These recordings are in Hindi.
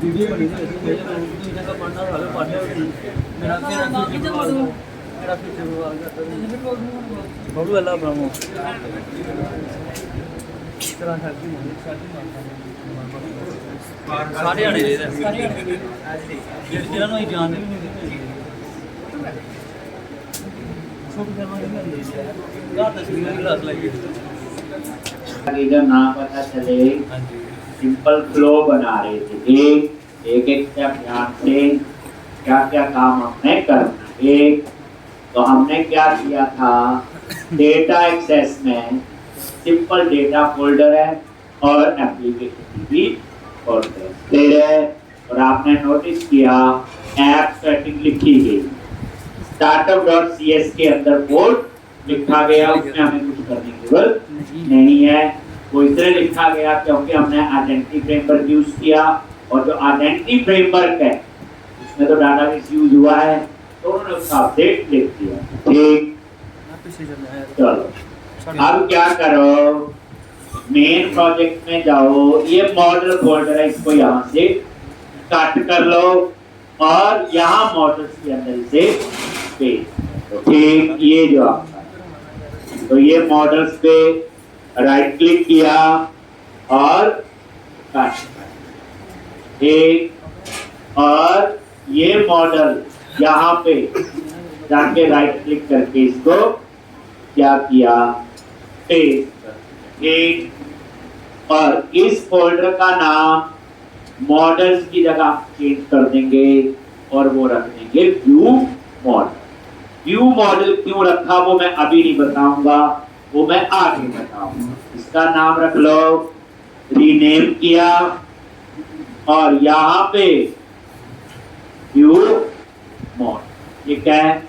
वीडियो बनी थी ऐसे मेरे को दूसरी जगह पढ़ना था पढ़ने मेरा फ्यूचर हुआ बहुत अल्लाह ब्रह्मो तरह सारे आने दे जिन्होंने जानते भी नहीं जो ना पता चले सिंपल फ्लो बना रहे थे एक एक स्टेप ध्यान से क्या क्या काम हमने करना। एक तो हमने क्या किया था, डेटा एक्सेस में सिंपल डेटा फोल्डर है और एप्लीकेशन भी फोल्डर है। और आपने नोटिस किया ऐप सेटिंग लिखी गई, startup.cs के अंदर कोड लिखा गया, उसमें हमें कुछ करने की जरूरत नहीं है। वो इसलिए लिखा गया क्योंकि हमने आइडेंटिटी फ्रेमवर्क यूज किया और जो आइडेंटिटी फ्रेमवर्क है उसमें तो डाटाबेस यूज हुआ है तो उन्होंने उसका अपडेट लिख दिया। ठीक, चलो अब क्या करो, मेन प्रोजेक्ट में जाओ, ये मॉडल फोल्डर है, इसको यहाँ से कट कर लो और यहाँ मॉडल्स के अंदर से पेस्ट। ठीक, ये जो आपका तो ये मॉडल्स पे राइट क्लिक किया और कट, ठीक, और ये मॉडल यहाँ पे जाके राइट क्लिक करके इसको क्या किया, पेस्ट। ठीक, और इस फोल्डर का नाम मॉडल्स की जगह चेंज कर देंगे और वो रख देंगे व्यू मॉडल। व्यू मॉडल क्यों रखा वो मैं अभी नहीं बताऊंगा, वो मैं आगे बताऊंगा। इसका नाम रख लो, रीनेम किया और यहाँ पे व्यू मॉडल, ठीक है,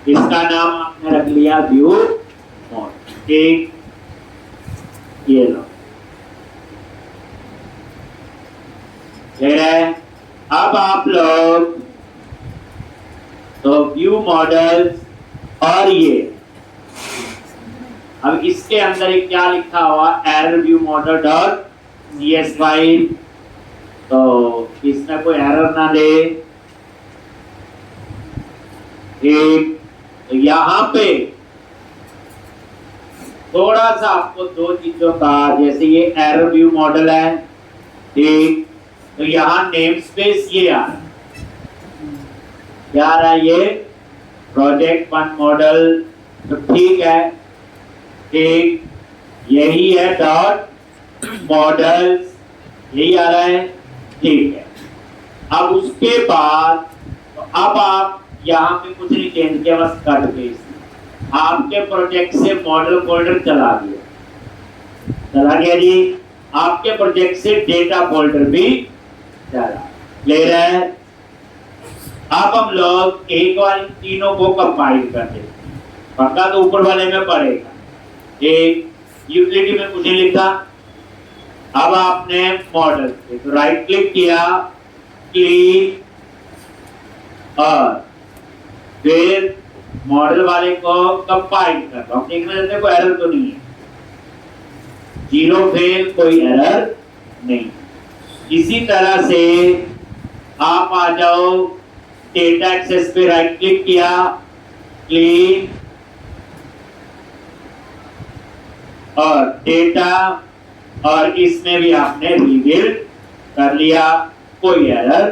इसका नाम आपने रख लिया व्यू मॉडल। ठीक, ये लो, है। अब आप लोग तो व्यू मॉडल्स और ये अब इसके अंदर एक क्या लिखा हुआ, error view model dot cs file, तो इसमें कोई एरर ना दे। एक तो यहाँ पे थोड़ा सा आपको दो चीजों का, जैसे ये एरर व्यू मॉडल है, ठीक, तो यहाँ नेम स्पेस ये आ रहा है, क्या आ रहा है, ये प्रोजेक्ट वन मॉडल, तो ठीक है, ठीक, यही है डॉट मॉडल्स, यही आ रहा है, ठीक है। अब उसके बाद तो अब आप यहाँ पे कुछ नहीं चेंज किया, बस कट पेस्ट, आपके प्रोजेक्ट से मॉडल फोल्डर चला गया जी, आपके प्रोजेक्ट से डेटा फोल्डर भी चला ले रहे हैं। अब हम लोग एक बार इन तीनों को कंपाइल कर देते हैं, पक्का तो ऊपर वाले में पड़ेगा। एक यूटिलिटी में कुछ नहीं लिखा, अब आपने मॉडल पे तो राइट क्लिक किया, क्लीन, और फिर मॉडल वाले को कंपाइल कर दो। हम देखने देते कोई एरर तो नहीं है, जीरो फेल, कोई एरर नहीं। इसी तरह से आप आ जाओ, डेटा एक्सेस पे राइट क्लिक किया, क्लीन, और डेटा, और इसमें भी आपने रिबिल्ड कर लिया, कोई एरर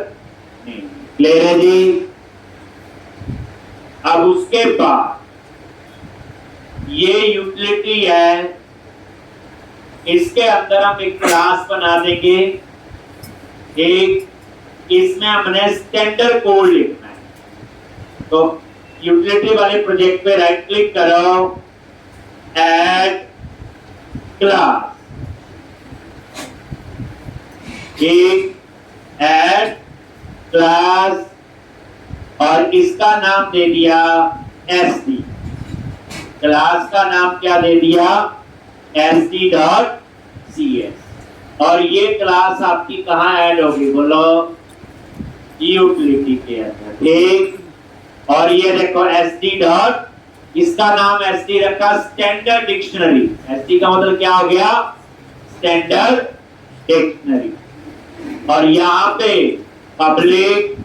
नहीं। क्लियर है जी। अब उसके बाद ये यूटिलिटी है, इसके अंदर हम एक क्लास बना देंगे, एक इसमें हमने स्टैंडर्ड कोड लिखना है। तो यूटिलिटी वाले प्रोजेक्ट पे राइट क्लिक करो, ऐड क्लास, एक ऐड क्लास, और इसका नाम दे दिया SD, क्लास का नाम क्या दे दिया, SD.cs, और ये क्लास आपकी कहाँ ऐड होगी, बोलो, यूटिलिटी के अंदर, ठीक। और ये देखो SD डॉट, इसका नाम SD रखा स्टैंडर्ड डिक्शनरी, SD का मतलब क्या हो गया, स्टैंडर्ड डिक्शनरी, और यहाँ पे पब्लिक,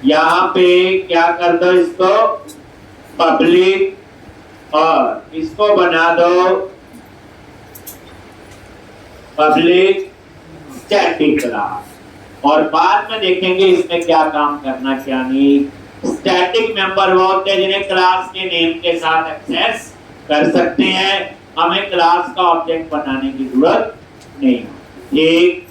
यहाँ पे क्या कर दो इसको पब्लिक और इसको बना दो पब्लिक स्टैटिक क्लास। और बाद में देखेंगे इसमें क्या काम करना क्या नहीं। स्टैटिक मेंबर वो होते हैं जिन्हें क्लास के नेम के साथ एक्सेस कर सकते हैं, हमें क्लास का ऑब्जेक्ट बनाने की जरूरत नहीं। ठीक,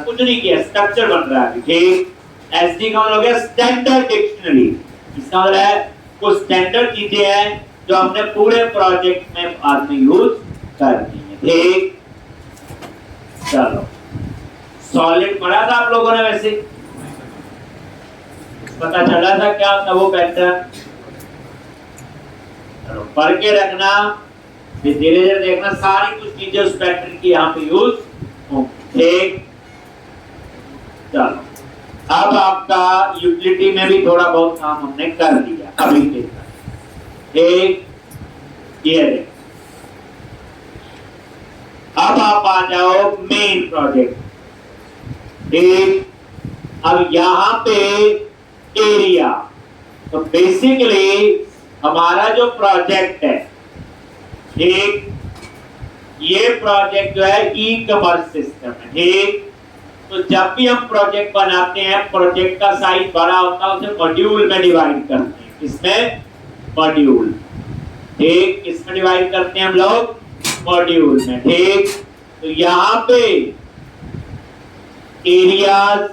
कुछ नहीं किया, स्ट्रक्चर बन रहा है। ठीक, एसडी का मतलब हो गया स्टैंडर्ड डिक्शनरी। इसका मतलब है कुछ स्टैंडर्ड चीजें हैं जो हमने पूरे प्रोजेक्ट में बाद में यूज करनी है। ठीक, चलो सॉलिड पढ़ा था आप लोगों ने, वैसे पता चला था क्या था वो पैटर्न। चलो पढ़ के रखना, फिर धीरे धीरे देखना सारी कुछ चीजें उस पैटर्न की यहाँ पे यूज होंगी। ठीक, चलो अब आपका यूटिलिटी में भी थोड़ा बहुत काम हमने कर लिया अभी के साथ। एक ये देख, अब आप आ जाओ मेन प्रोजेक्ट। ठीक, अब यहाँ पे एरिया, तो बेसिकली हमारा जो प्रोजेक्ट है, एक ये प्रोजेक्ट जो है ई कमर्स सिस्टम है। ठीक, तो जब भी हम प्रोजेक्ट बनाते हैं, प्रोजेक्ट का साइज बड़ा होता है, उसे मॉड्यूल में डिवाइड करते हैं। किसमें? मॉड्यूल। ठीक, किसमें डिवाइड करते हैं हम लोग? मॉड्यूल में। ठीक, तो यहाँ पे एरियाज,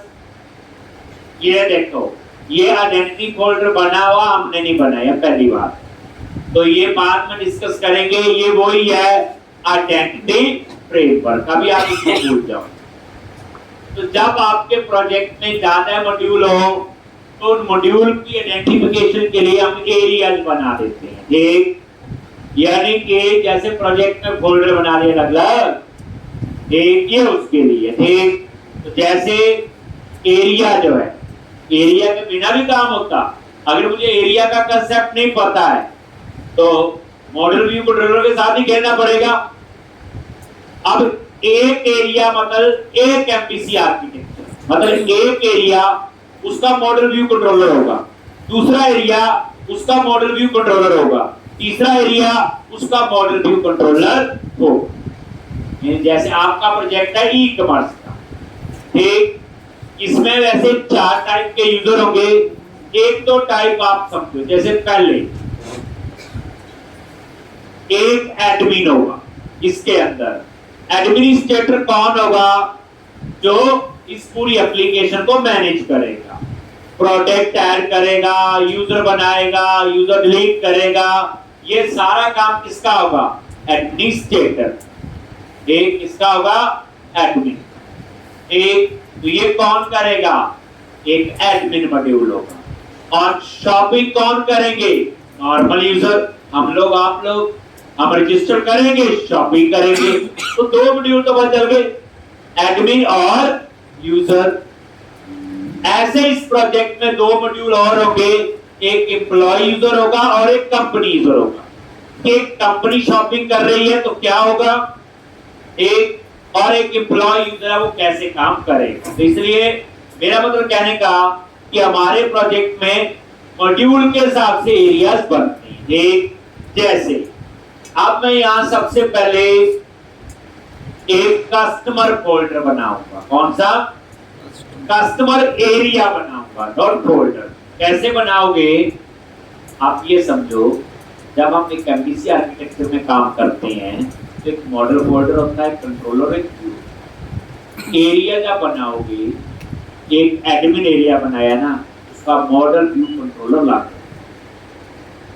ये देखो ये आइडेंटिटी फोल्डर बना हुआ, हमने नहीं बनाया पहली बार, तो ये बाद में डिस्कस करेंगे। ये वही है आइडेंटिटी फ्रेमवर्क, अभी आप इसको भूल जाओ। तो जब आपके प्रोजेक्ट में ज्यादा मॉड्यूल हो तो उन मॉड्यूल की आइडेंटिफिकेशन के लिए हम एरियाज बना देते हैं। ठीक, यानी कि जैसे प्रोजेक्ट में फोल्डर बना दिया अलग, ठीक, ये उसके लिए। ठीक, तो जैसे एरिया जो है, एरिया के बिना भी काम होता। अगर मुझे एरिया का कंसेप्ट नहीं पता है तो मॉडल व्यू कंट्रोलर के साथ ही खेलना पड़ेगा। अब एक एरिया मतलब एक एमपीसी आर्किटेक्चर, मतलब एक एरिया उसका मॉडल व्यू कंट्रोलर होगा, दूसरा एरिया उसका मॉडल व्यू कंट्रोलर होगा, तीसरा एरिया उसका मॉडल व्यू कंट्रोलर होगा। जैसे आपका प्रोजेक्ट है ई कॉमर्स का। ठीक, इसमें वैसे 4 टाइप के यूजर होंगे। एक तो टाइप आप समझो, जैसे पहले एक एडमिन होगा, इसके अंदर एडमिनिस्ट्रेटर कौन होगा? जो इस पूरी एप्लीकेशन को मैनेज करेगा, प्रोडक्ट ऐड करेगा, यूजर बनाएगा, यूजर डिलीट करेगा, ये सारा काम किसका होगा? एडमिनिस्ट्रेटर। एक किसका होगा? एडमिन। एक तो ये कौन करेगा? एक एडमिन मॉड्यूल होगा। और शॉपिंग कौन करेंगे? नॉर्मल यूजर, हम लोग, आप लोग, हम रजिस्टर करेंगे, शॉपिंग करेंगे। तो 2 मॉड्यूल तो बच गए, एडमिन और यूजर। ऐसे इस प्रोजेक्ट में 2 मॉड्यूल और होंगे, एक एम्प्लॉय यूजर होगा और एक कंपनी यूजर होगा। एक कंपनी शॉपिंग कर रही है तो क्या होगा, एक और एक एम्प्लॉय यूजर है, वो कैसे काम करेगा। तो इसलिए मेरा मतलब कहने का कि हमारे प्रोजेक्ट में मॉड्यूल के हिसाब से एरियाज बनते हैं। एक जैसे अब मैं यहां सबसे पहले एक कस्टमर फोल्डर बनाऊंगा। कौन सा? कस्टमर एरिया बनाऊंगा, नॉट फोल्डर। कैसे बनाओगे आप ये समझो, जब हम एक एमपीसी आर्किटेक्चर में काम करते हैं तो एक मॉडल फोल्डर होता है, कंट्रोलर, एक व्यू। एरिया का बनाओगे, एक एडमिन एरिया बनाया ना, उसका मॉडल व्यू कंट्रोलर ला,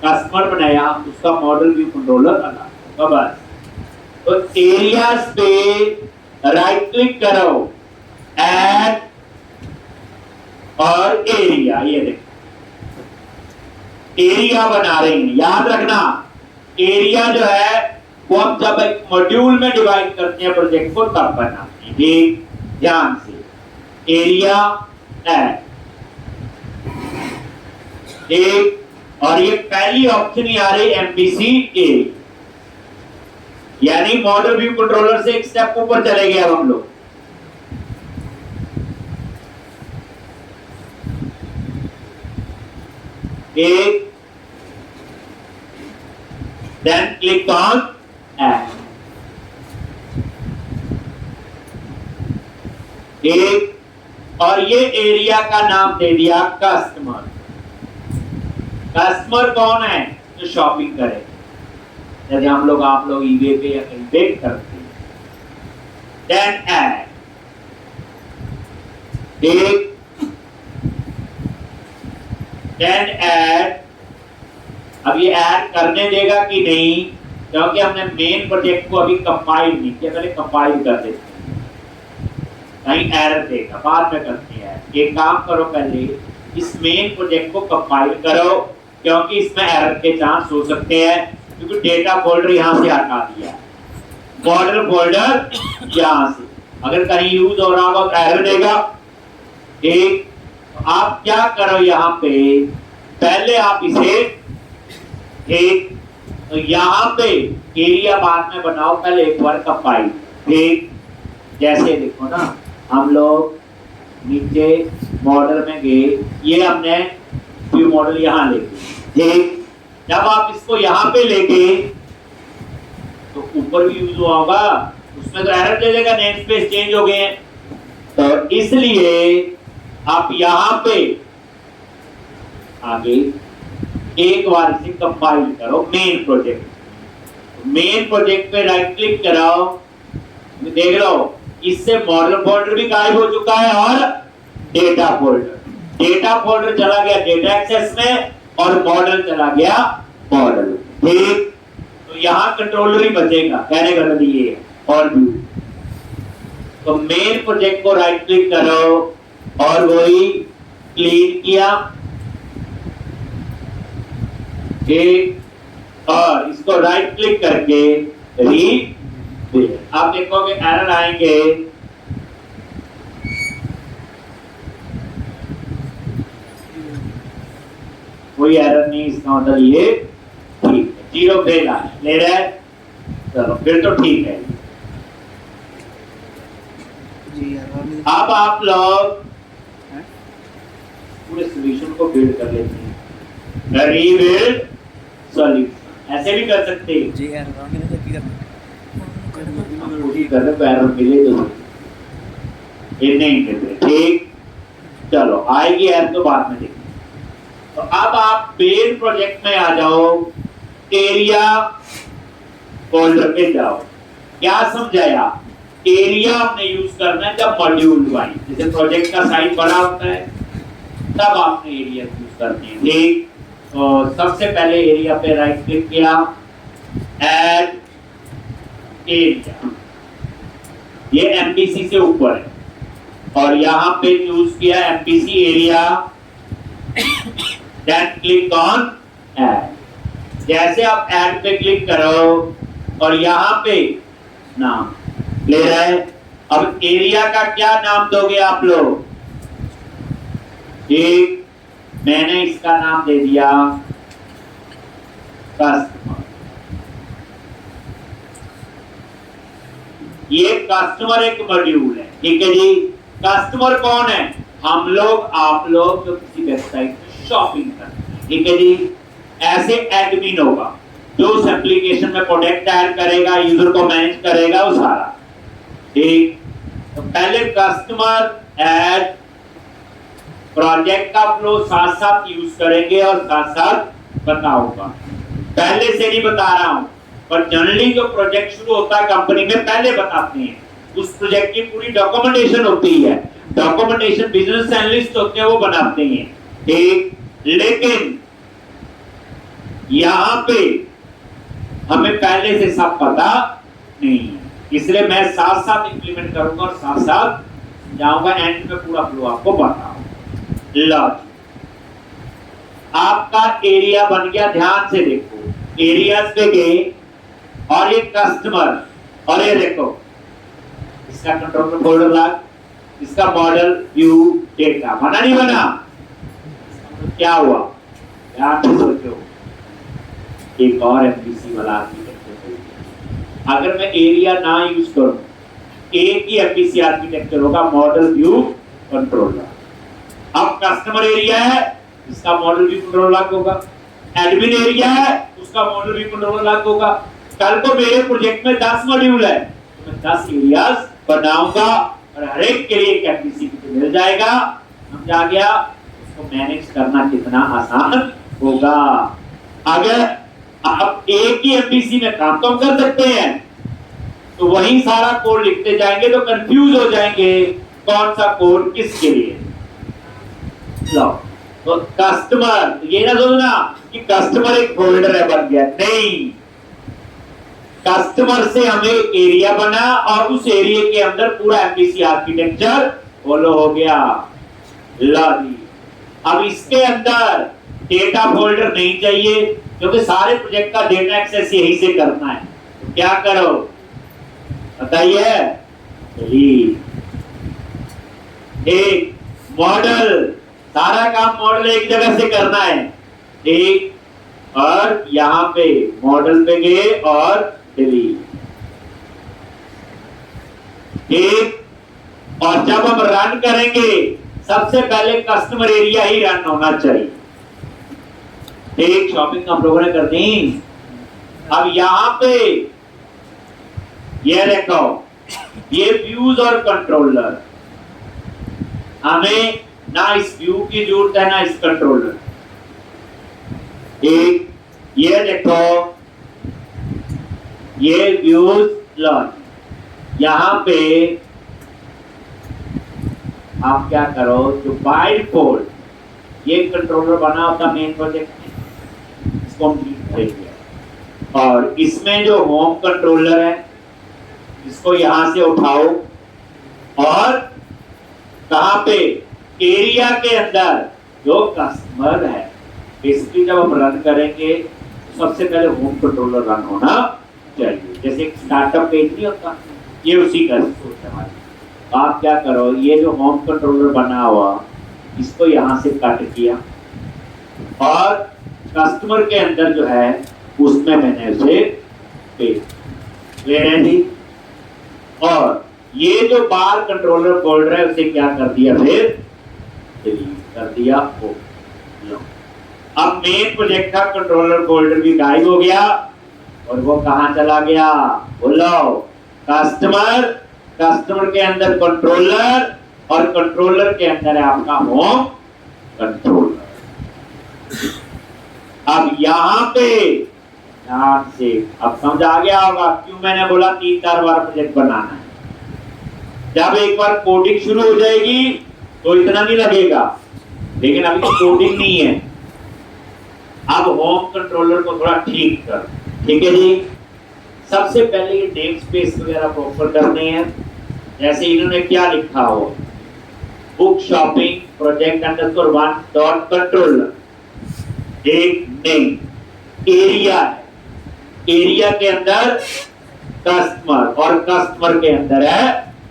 कस्टमर बनाया उसका मॉडल व्यू कंट्रोलर अलग होगा। बस तो एरियाज पे राइट क्लिक करो, ऐड और एरिया। ये देखो एरिया बना रहे हैं, याद रखना एरिया जो है वो हम जब एक मॉड्यूल में डिवाइड करते हैं प्रोजेक्ट को तब बनाते हैं। ठीक, ध्यान से एरिया ऐड। एक और ये पहली ऑप्शन ही आ रही MPC A, यानी मॉडल व्यू कंट्रोलर से एक स्टेप ऊपर चले गए अब हम लोग। एक, then click on add, एक, और ये एरिया का नाम दे दिया कस्टमर। कस्टमर कौन है? जो शॉपिंग करे, जैसे हम लोग आप लोग ईबे पे या कहीं पे करते हैं। देन ऐड, एक, देन ऐड। अब ये ऐड करने देगा कि नहीं, क्योंकि हमने मेन प्रोजेक्ट को अभी कंपाइल नहीं किया, पहले कंपाइल कर देते हैं, कहीं एरर देगा, बाद में करते हैं। एक काम करो, पहले इस मेन प्रोजेक्ट को कंपाइल करो, क्योंकि इसमें एरर के चांस हो सकते हैं, क्योंकि डेटा फोल्डर यहां से हटा दिया, मॉडल फोल्डर यहां से, अगर कहीं यूज हो रहा होगा तो एरर देगा। एक, आप क्या करो यहाँ पे, पहले आप इसे एक, तो यहाँ पे एरिया बाद में बनाओ, पहले एक बार कंपाइल। एक, जैसे देखो ना, हम लोग नीचे मॉडल में गए, ये हमने व्यू मॉडल यहाँ लेके, एक, जब आप इसको यहाँ पे लेके तो ऊपर भी यूज होगा, उसमें तो एरर दे देगा, नेम स्पेस चेंज हो गए हैं, तो इसलिए आप यहाँ पे आगे एक बार इसे कंपाइल करो मेन प्रोजेक्ट। मेन प्रोजेक्ट पे राइट क्लिक कराओ, देख लो इससे मॉडल फोल्डर भी गायब हो चुका है और डेटा फोल्डर चला गया डेटा एक्सेस में और मॉडल चला गया मॉडल। ठीक, तो यहाँ कंट्रोलर ही बचेगा, कहने का मतलब ये है। और भी तो मेन प्रोजेक्ट को राइट क्लिक करो और वही क्लीन किया, एक, और इसको राइट क्लिक करके रीड, आप देखोगे एरर आएंगे, कोई एरर नहीं, इसका मतलब ये ठीक है, जीरो फेल ले रहा है, चलो फिर तो ठीक है। अब आप लोग पूरे सॉल्यूशन को बिल्ड कर लेते हैं, रीबिल्ड सॉल्यूशन, ऐसे भी कर सकते हैं जी, एरर मिले तो ये नहीं करते। ठीक, चलो आएगी एरर तो बाद में देखेंगे। तो अब आप मेन प्रोजेक्ट में आ जाओ, एरिया फोल्डर पे जाओ। क्या समझाया? एरिया आपने यूज करना है जब मॉड्यूल वाइज, जैसे प्रोजेक्ट का साइज बड़ा होता है तब आपने एरिया यूज करनी है। ठीक, तो सबसे पहले एरिया पे राइट क्लिक किया, ऐड एरिया, ये MPC से ऊपर है और यहाँ पे चूज किया MPC area, then click on add. जैसे आप ऐड पे क्लिक करो और यहाँ पे नाम ले रहा है, अब एरिया का क्या नाम दोगे आप लोग? एक, मैंने इसका नाम दे दिया कस्टमर। ये कस्टमर एक मॉड्यूल है, ठीक है जी। कस्टमर कौन है? हम लोग, आप लोग जो किसी वेबसाइट में शॉपिंग करते हैं, ठीक है जी। ऐसे एडमिन होगा जो उस एप्लीकेशन में प्रोडक्ट ऐड करेगा, यूजर को मैनेज करेगा, वो सारा। ठीक, तो पहले कस्टमर ऐड प्रोजेक्ट का फ्लो साथ साथ यूज करेंगे और साथ साथ बताऊंगा, पहले से नहीं बता रहा हूं, पर जनरली जो प्रोजेक्ट शुरू होता है कंपनी में पहले बताते हैं, उस प्रोजेक्ट की पूरी डॉक्यूमेंटेशन होती है, डॉक्यूमेंटेशन बिजनेस एनालिस्ट होते हैं वो बनाते हैं। ठीक, लेकिन यहाँ पे हमें पहले से सब पता नहीं है, इसलिए मैं साथ साथ इंप्लीमेंट करूंगा और साथ साथ जाऊंगा, एंड में पूरा फ्लो आपको बताऊंगा। आपका एरिया बन गया, ध्यान से देखो, एरियाज पे गए और ये कस्टमर, और ये देखो इसका कंट्रोलर फोल्डर लॉग, इसका मॉडल व्यू डेटा बना नहीं बना? क्या हुआ? ध्यान से सोचो, एक और एमपीसी वाला आर्किटेक्चर। अगर मैं एरिया ना यूज करूं, एक ही एमपीसी आर्किटेक्चर होगा, मॉडल व्यू कंट्रोलर। अब कस्टमर एरिया है, इसका मॉडल व्यू कंट्रोल अलग होगा। एडमिन एरिया है, उसका मॉडल व्यू कंट्रोल अलग होगा। कल को मेरे प्रोजेक्ट में 10 मॉड्यूल है, तो मैं 10 एरियाज बनाऊंगा और हर एक के लिए एक एमपीसी मिल जाएगा। समझ आ गया? उसको मैनेज करना कितना आसान होगा। अगर आप एक ही एमपीसी में काम तो कर सकते हैं, तो वही सारा कोड लिखते जाएंगे तो कंफ्यूज हो जाएंगे कौन सा कोड किसके लिए। लो, तो कस्टमर, ये ना सोचना कि कस्टमर एक फोल्डर है बन गया, नहीं। कस्टमर से हमें एरिया बना और उस एरिया के अंदर पूरा एमपीसी आर्किटेक्चर फॉलो हो गया। ला दी। अब इसके अंदर डेटा फोल्डर नहीं चाहिए, क्योंकि सारे प्रोजेक्ट का डेटा एक्सेस यहीं से करना है। तो क्या करो बताइए? एक मॉडल, सारा काम मॉडल एक जगह से करना है, एक, और यहां पे मॉडल पे गए और डिलीट, एक। और जब हम रन करेंगे, सबसे पहले कस्टमर एरिया ही रन होना चाहिए। एक शॉपिंग आप लोगों ने कर दी। अब यहां पे ये देखो, ये व्यूज और कंट्रोलर, हमें ना इस व्यू की जरूरत है ना इस कंट्रोलर। एक ये देखो, ये व्यूज लर्न, यहां पे आप क्या करो, जो बाय डिफॉल्ट ये कंट्रोलर बना होता मेन प्रोजेक्ट में, इसको हम डिलीट करेंगे। और इसमें जो होम कंट्रोलर है, इसको यहां से उठाओ और कहां पे, एरिया के अंदर जो कस्टमर है, बेसिकली जब हम रन करेंगे तो सबसे पहले होम कंट्रोलर रन होना चाहिए। जैसे एक स्टार्टअप पेज नहीं होता, ये उसी का सोच है हमारी। आप क्या करो, ये जो होम कंट्रोलर बना हुआ, इसको यहां से कट किया और कस्टमर के अंदर जो है उसमें मैंने उसे पेस्ट ले रहे थी, और ये जो बार कंट्रोलर फोल्डर है उसे क्या कर दिया, फिर डिलीट कर दिया। हो अब मेन प्रोजेक्ट का कंट्रोलर फोल्डर भी गायब हो गया, और वो कहां चला गया, बोलो? कस्टमर, कस्टमर के अंदर कंट्रोलर, और कंट्रोलर के अंदर है आपका होम कंट्रोलर। अब यहां पे ध्यान से, अब समझ आ गया होगा क्यों मैंने बोला 3-4 बार प्रोजेक्ट बनाना है। जब एक बार कोडिंग शुरू हो जाएगी तो इतना नहीं लगेगा, लेकिन अभी तो कोडिंग नहीं है। अब होम कंट्रोलर को थोड़ा ठीक कर, ठीक है जी। सबसे पहले ये नेम स्पेस वगैरह प्रॉपर करने हैं। जैसे इन्होंने क्या लिखा हो, book shopping project underscore 1 dot controller, एक नेम, एरिया है, एरिया के अंदर कस्टमर, और कस्टमर के अंदर है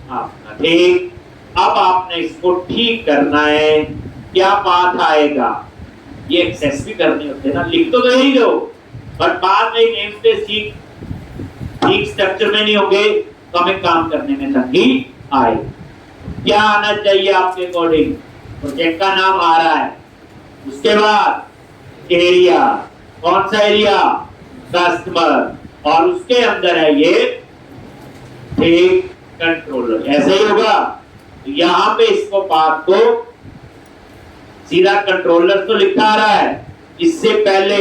आपका, ठीक। अब आपने इसको ठीक करना है। क्या पाथ आएगा, ये एक्सेस भी करने होते हैं ना, लिख तो यही दो, बट बाद में नेम स्पेस ठीक स्ट्रक्चर में नहीं होंगे तो हमें काम करने में तंगी आए। क्या आना चाहिए आपके अकॉर्डिंग, प्रोजेक्ट का नाम आ रहा है, उसके बाद एरिया, कौन सा एरिया, कस्टमर, और उसके अंदर है ये ठीक कंट्रोलर, ऐसे ही होगा। यहां पे इसको पाथ को सीधा कंट्रोलर तो लिखा आ रहा है, इससे पहले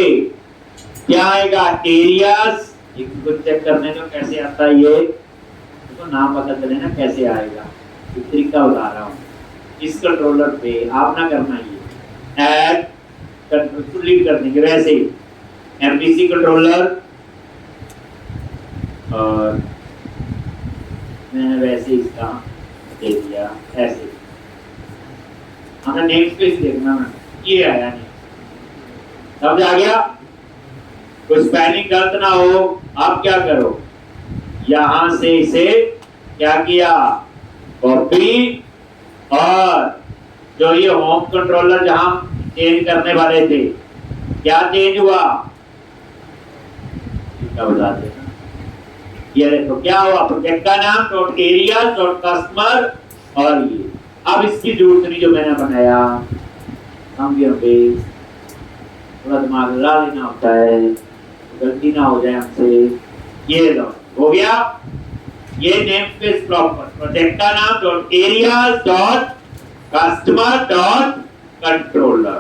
क्या आएगा, एरियाज। एक कुछ चेक करने को कैसे आता है, ये तो नाम पता चले ना कैसे आएगा, एक तरीका बता रहा हूँ। इस कंट्रोलर पे आप ना करना, ये ऐड कंट्रोल लीड कर देंगे, वैसे ही एमपीसी कंट्रोलर, और मैंने वैसे इसका दे दिया ऐसे। हमें नेम स्पेस देखना ना, ये आया नहीं, समझ आ गया? कोई स्पेलिंग गलत ना हो। आप क्या करो, यहां से इसे क्या किया, कॉपी, और जो ये होम कंट्रोलर जहां चेंज करने वाले थे क्या चेंज हुआ इसका बता देना। ये देखो क्या हुआ, प्रोजेक्ट का नाम डॉट एरिया डॉट कस्टमर और ये। अब इसकी दूसरी जो मैंने बनाया हम ये बेस थोड़ा दिमाग लगा लेना होता है, गलती ना हो जाए हमसे। ये लो हो गया, ये नेम स्पेस प्रॉपर प्रोजेक्ट का नाम dot area dot customer dot controller.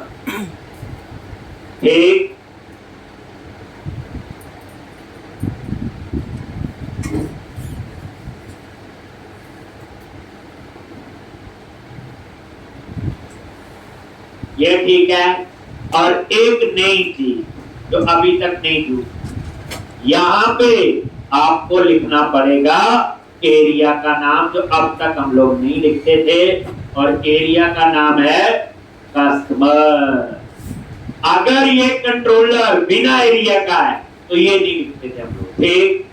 ठीक, ये ठीक है। और एक नई चीज जो अभी तक नहीं थी, यहां पे आपको लिखना पड़ेगा एरिया का नाम जो अब तक हम लोग नहीं लिखते थे, और एरिया का नाम है कस्टमर। अगर ये कंट्रोलर बिना एरिया का है तो ये नहीं लिखते थे हम लोग। ठीक,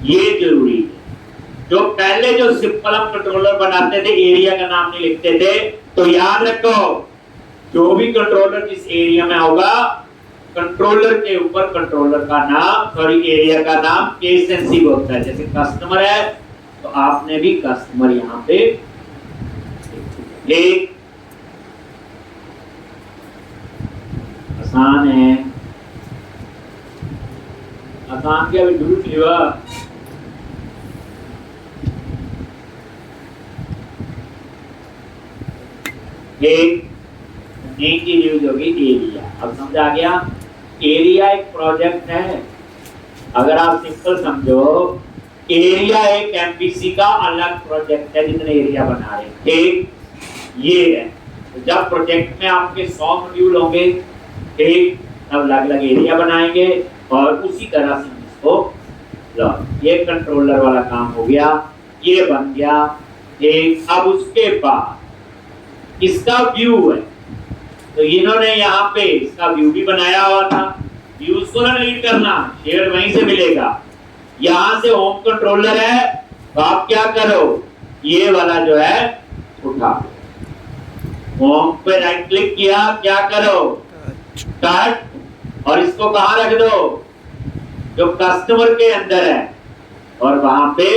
ये जरूरी है। जो पहले जो सिंपल हम कंट्रोलर बनाते थे एरिया का नाम नहीं लिखते थे, तो याद रखो जो भी कंट्रोलर जिस एरिया में होगा, कंट्रोलर के ऊपर कंट्रोलर का नाम सॉरी एरिया का नाम केस सेंसिटिव होता है। जैसे कस्टमर है तो आपने भी कस्टमर यहां पे एक आसान है, आसान क्या भी ढूंढ लिया। एक नई चीज यूज होगी एरिया। अब समझ आ गया, एरिया एक प्रोजेक्ट है। अगर आप सिंपल समझो, एरिया एक एमपीसी का अलग प्रोजेक्ट है जितने एरिया बना रहे। ठीक, ये है। तो जब प्रोजेक्ट में आपके 100 मॉड्यूल होंगे, ठीक, तब अलग अलग एरिया बनाएंगे और उसी तरह से इसको लो। ये कंट्रोलर वाला काम हो गया, ये बन गया। ठीक, अब उसके बाद इसका व्यू है, तो इन्होंने यहाँ पे इसका व्यू भी बनाया हुआ था। व्यूज को ना रीड करना, शेयर वहीं से मिलेगा। यहाँ से होम कंट्रोलर है, तो आप क्या करो, ये वाला जो है उठा, होम पे राइट क्लिक किया, क्या करो कट, और इसको कहाँ रख दो, जो कस्टमर के अंदर है, और वहां पे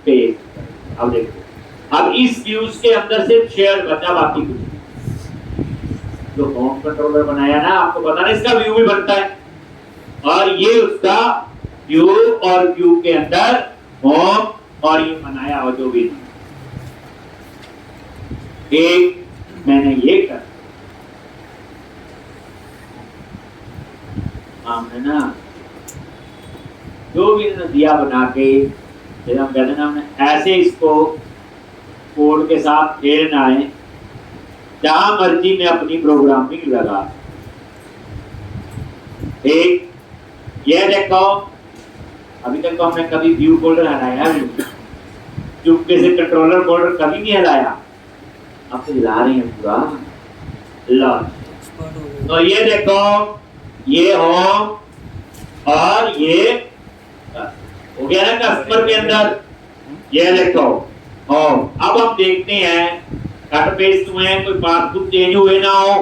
पेस्ट। अब देखो, अब इस व्यूज के अंदर सिर्फ शेयर बचा, बाकी कुछ। जो होम कंट्रोलर बनाया ना, आपको पता ना इसका व्यू भी बनता है, और ये उसका व्यू, और व्यू के अंदर होम, और ये बनाया हो जो भी। एक मैंने ये कर हमने ना जो भी दिया बना के, फिर हम कहते ना हमने ऐसे इसको कोड के साथ खेलना है, जहां मर्जी में अपनी प्रोग्रामिंग लगा। एक ये देखो, अभी तक तो हमने कभी व्यू फोल्डर हटाया नहीं, चुपके से कंट्रोलर फोल्डर कभी नहीं हटाया, अब तो हिला रहे हैं पूरा। लो, तो ये देखो, ये होम और ये हो गया ना कस्टमर के अंदर। ये देखो होम। अब हम देखते हैं, कट पेस्ट में कोई पासबुक चेंज हुए ना हो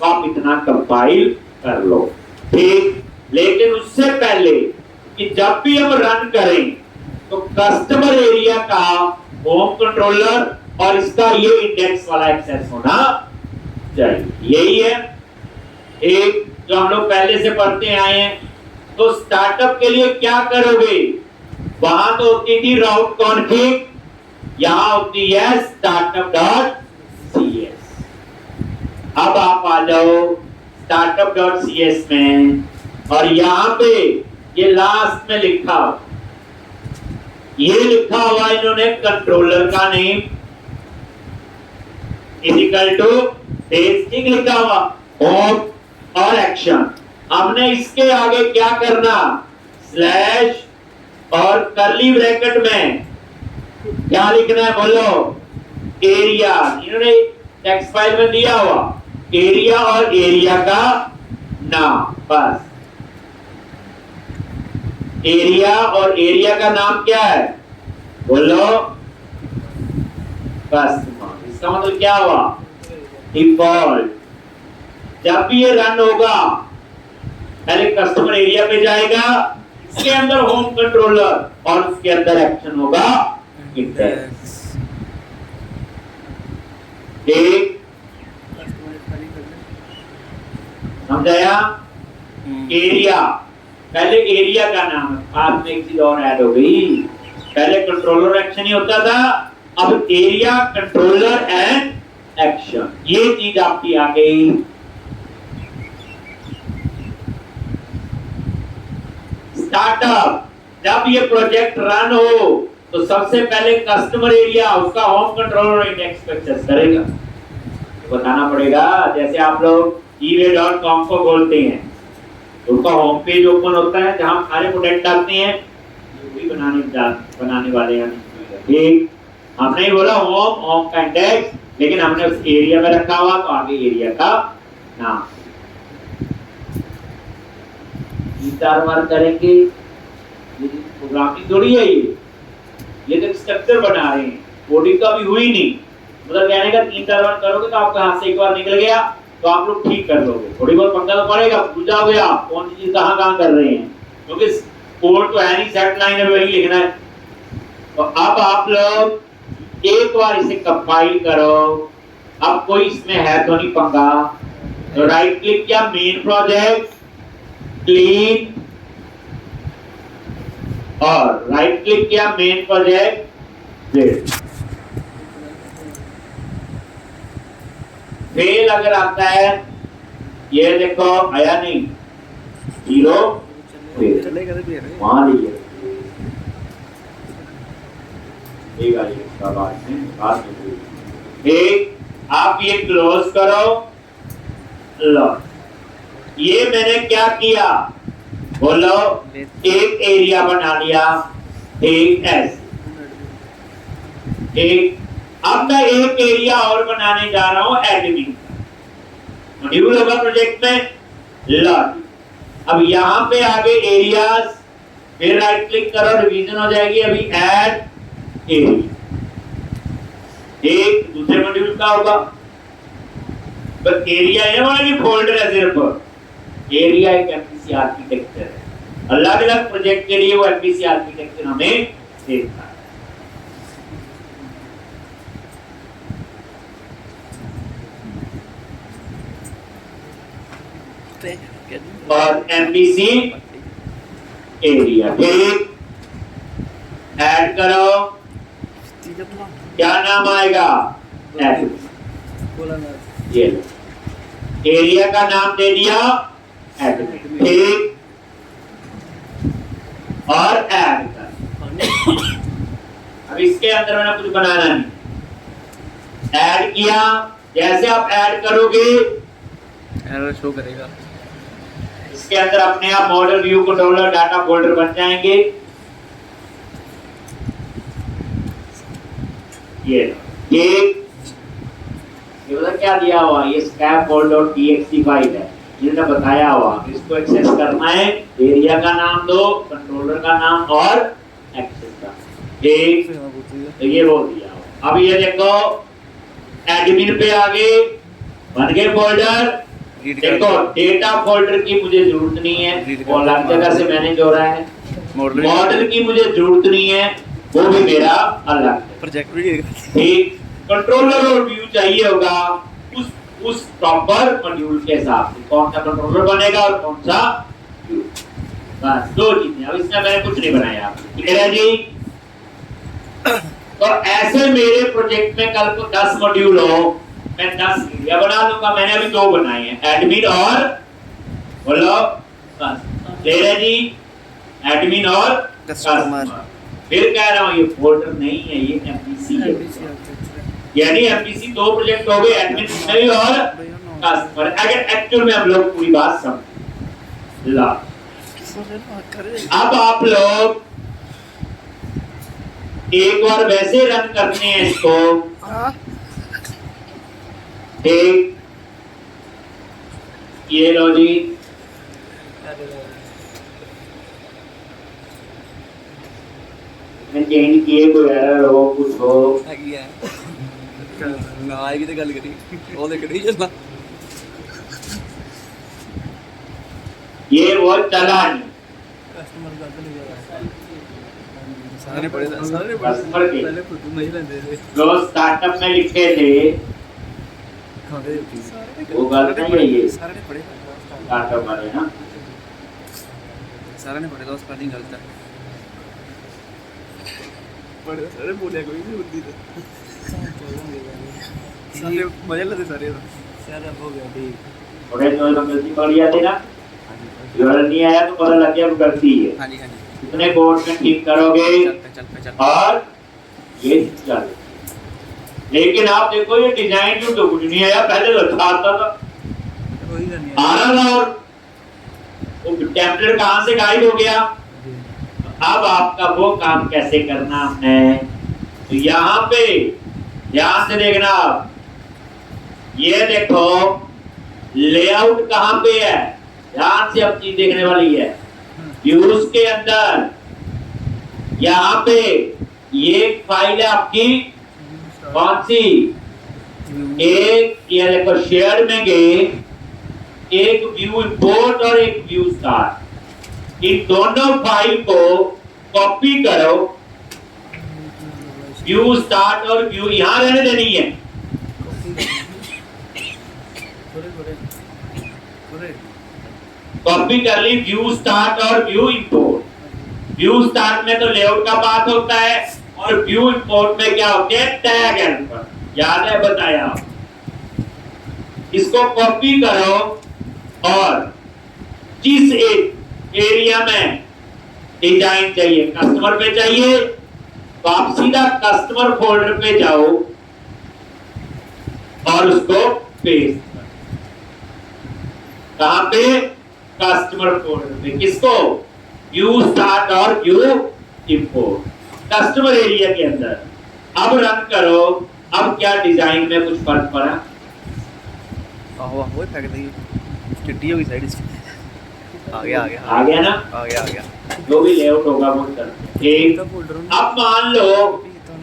तो आप इतना कंपाइल कर लो। ठीक, लेकिन उससे पहले कि जब भी हम रन करें तो कस्टमर एरिया का होम कंट्रोलर और इसका ये इंडेक्स वाला एक्सेस होना चाहिए। यही है एक जो हम लोग पहले से पढ़ते आए हैं। तो स्टार्टअप के लिए क्या करोगे, वहां तो होती थी राउट कॉन्फ़िग, यहां होती है स्टार्टअप डॉट सीएस। अब आप आ जाओ स्टार्टअप डॉट सीएस में, और यहां पे ये लास्ट में लिखा, ये लिखा हुआ इन्होंने कंट्रोलर का नेम इक्वल टू टेस्टिंग लिखा हुआ, होम और एक्शन। हमने इसके आगे क्या करना, स्लैश और कर्ली ब्रैकेट में क्या लिखना है बोलो, एरिया। इन्होंने टेक्स्ट फाइल में दिया हुआ एरिया और एरिया का नाम, बस एरिया और एरिया का नाम क्या है बोलो, कस्टमर। इसका मतलब क्या हुआ, डिफॉल्ट। जब भी ये रन होगा पहले कस्टमर एरिया पे जाएगा, इसके अंदर होम कंट्रोलर और उसके अंदर एक्शन होगा इंडेक्स। एक समझाया? एरिया, पहले एरिया का नाम है, बाद में एक चीज और ऐड हो गई। पहले कंट्रोलर एक्शन ही होता था, अब एरिया कंट्रोलर एंड एक्शन, ये चीज आपकी आ गई। स्टार्टअप, जब ये प्रोजेक्ट रन हो तो सबसे पहले कस्टमर एरिया उसका होम कंट्रोलर इंडेक्स को एक्सेस करेगा। तो बताना पड़ेगा, जैसे आप लोग eBay.com को बोलते हैं, उनका होम पेज ओपन होता है जहां सारे प्रोडक्ट आते हैं, वही बनाने वाले हैं। ठीक, हमने ही बोला होम का इंडेक्स, लेकिन हमने उस एरिया में रखा हुआ, तो आगे एरिया का नाम बार करेंगे। प्रोग्रामिंग थोड़ी है ये तो स्ट्रक्चर बना रहे हैं, कोडिंग का भी हुई नहीं। मतलब कहने का 3-4 बार करोगे तो आपके हाथ से एक बार निकल गया तो आप लोग ठीक कर लोगे। थोड़ी बहुत पंगा तो पड़ेगा, भूल जाओगे आप कौन सी चीज कहाँ कर रहे हैं, क्योंकि कोड तो है नहीं, सेट लाइन है, वही लिखना है। तो अब आप लोग एक बार इसे कंपाइल करो। अब कोई इसमें है तो नहीं पंगा, तो राइट क्लिक किया, मेन प्रोजेक्ट, क्लीन, और राइट क्लिक किया, मेन प्रोजेक्ट, फेल अगर आता है, ये देखो आया नहीं, 0 वहां लीजिए, एक आप ये क्लोज करो। लो, ये मैंने क्या किया बोलो, एक एरिया बना लिया, एक ऐसे, एक। अब मैं एक एरिया और बनाने जा रहा हूं, एडमिन मॉड्यूल होगा प्रोजेक्ट में, लॉट। अब यहां पे आगे एरियाज, फिर राइट क्लिक करो, रिवीजन हो जाएगी। अभी ऐड एरिया, एक दूसरे मॉड्यूल का होगा, बस एरिया है वाला कि फोल्डर है, सिर्फ एरिया एक एमपीसी आर्किटेक्चर है। अलग अलग प्रोजेक्ट के लिए वो एमपीसी आर्किटेक्चर हमें देखना है। और एमपीसी एरिया, ठीक, ऐड करो, क्या नाम आएगा, ये एरिया का नाम दे दिया एडमिन, ठीक, और ऐड कर। अब इसके अंदर मैंने कुछ बनाना नहीं, ऐड किया, जैसे आप ऐड करोगे एरर शो करेगा। इसके अंदर अपने आप model view controller data folder बन जाएंगे। ये क्या दिया हुआ, ये scaffold.txt फाइल है, जिन्होंने बताया हुआ इसको एक्सेस करना है, एरिया का नाम दो, कंट्रोलर का नाम और एक्सेस का, ठीक, तो ये वो दिया हुआ। अब ये देखो एडमिन पे आगे बन गए फोल्डर। देखो डेटा फोल्डर की मुझे जरूरत नहीं है, वो अलग जगह से मैनेज हो रहा है। मॉडल की मुझे जरूरत नहीं है, वो भी मेरा अलग प्रोजेक्ट भी, ठीक। कंट्रोलर और व्यू चाहिए होगा उस प्रॉपर मॉड्यूल के हिसाब से, कौन सा कंट्रोलर बनेगा और कौन सा व्यू, बस दो चीजें। अब इसमें मैंने कुछ नहीं बनाया, क्लियर है जी। तो ऐसे मेरे प्रोजेक्ट में कल को 10 मॉड्यूल हो, मैं 10 एरिया बना दूंगा। मैंने अभी 2 बनाए हैं, एडमिन और बोलो, बस क्लियर है जी, एडमिन और कस्टमर। फिर कह रहा हूं ये फोल्डर नहीं है, ये एमपीसी है, यानी एमपीसी 2 प्रोजेक्ट हो गए, एडमिन नहीं और कस्टमर। अगर एक्चुअल में हम लोग पूरी बात समझ ला, अब आप लोग एक बार वैसे रन करते हैं इसको, ठीक, ये लो जी, मैं चेंज किए, कोई एरर हो कुछ हो ना आएगी तो गल करी, वो देख नहीं चलना। ये वो वो चला नहीं। कस्टमर का तो नहीं गया सारे पड़े कस्टमर के पहले खुद नहीं लेते थे जो स्टार्टअप में लिखे थे खाते वो गलत नहीं है ये सारे ने पड़े स्टार्टअप वाले ना। सारे ने पड़े दोस्त पर नहीं गलत है पड़े सारे बोले कोई नहीं बुद्धि थे सारे मजे लेते सारे सारा हो गया ठीक थोड़े जो गलती कर लिया थी ना जोड़ नहीं आया तो पता लग गया गलती है। हाँ जी कितने कोर्ट में ठीक करोगे चल और ये चल। लेकिन आप देखो ये डिजाइन जो कुछ नहीं आया पहले तो आता था वही करनी आ रहा था और वो टेम्पलेट कहां से गायब हो गया। अब आपका वो काम कैसे करना है तो यहाँ पे ध्यान से देखना आप ये देखो लेआउट कहां पे है ध्यान से अब चीज देखने वाली है। व्यूज के अंदर यहाँ पे ये फाइल है आपकी कौन सी एक ये देखो शेयर में गए एक व्यू इंपोर्ट और एक व्यू स्टार्ट इन दोनों फाइल को कॉपी करो व्यू स्टार्ट और व्यू यहां रहने देनी है। कॉपी कर ली व्यू स्टार्ट और व्यू इंपोर्ट। व्यू स्टार्ट में तो लेआउट का बात होता है और व्यू इंपोर्ट में क्या होता है टैग हेल्पर याद है बताया। इसको कॉपी करो और जिस एरिया में डिजाइन चाहिए कस्टमर पे चाहिए तो आप सीधा कस्टमर फोल्डर पे जाओ और उसको पेस्ट कहां पे कस्टमर फोल्डर पे किसको व्यू स्टार्ट और व्यू इंपोर्ट कस्टमर एरिया के अंदर। अब रन करो अब क्या डिजाइन में कुछ फर्क पड़ा। आहो आहो फेंक दी चिट्टी होगी साइड इसकी आ गया ना आ गया जो भी लेआउट होगा वो कर एक। अब मान लो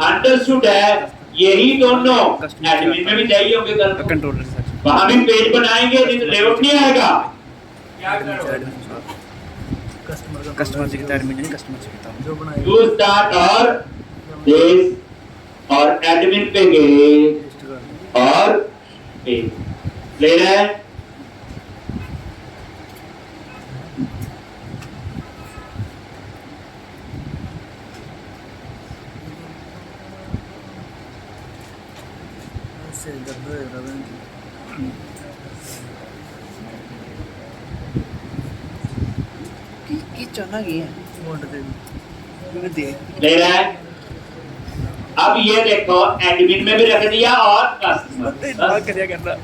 अंडरस्टूड है यही दोनों एडमिन में भी चाहिए होंगे कल कंट्रोलर सच वहां भी पेज बनाएंगे नहीं तो लेआउट नहीं आएगा। क्या करो कस्टमर से कितना एडमिन नहीं कस्टमर से कितना जो बनाए यू स्टार्ट और दिस और एडमिन पे गए और पेज ले रहे हैं। से दर्द है रवन की ಚೆನ್ನಾಗಿ मोट दे ले रहा है। अब ये देखो एडमिन में भी रख दिया और कस्टमर करना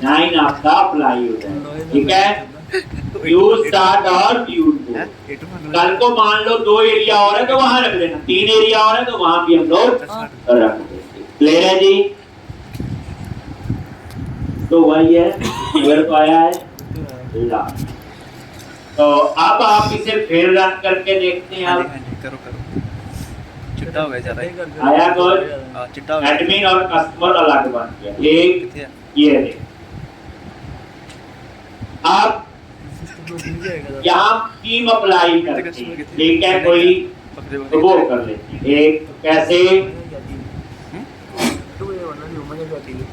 9 आपका अप्लाई होता है ठीक है। व्यू स्टार्ट और व्यू कल को मान लो 2 एरिया और है तो वहां रख देना 3 एरिया और है तो वहां भी हम लोग रख देंगे। क्लियर है जी। तो वही है इधर को आया है ला। तो अब आप इसे फिर रन करके देखते हैं। आप करो चिट्टा हो गया ज्यादा आया कुछ चिट्टा एडमिन और कस्टमर अलग बन गया एक ये देख। आप यहाँ टीम अप्लाई करते हैं ठीक है कोई तो वो कर लेते हैं एक कैसे तो ये वाला नहीं मजा जाती है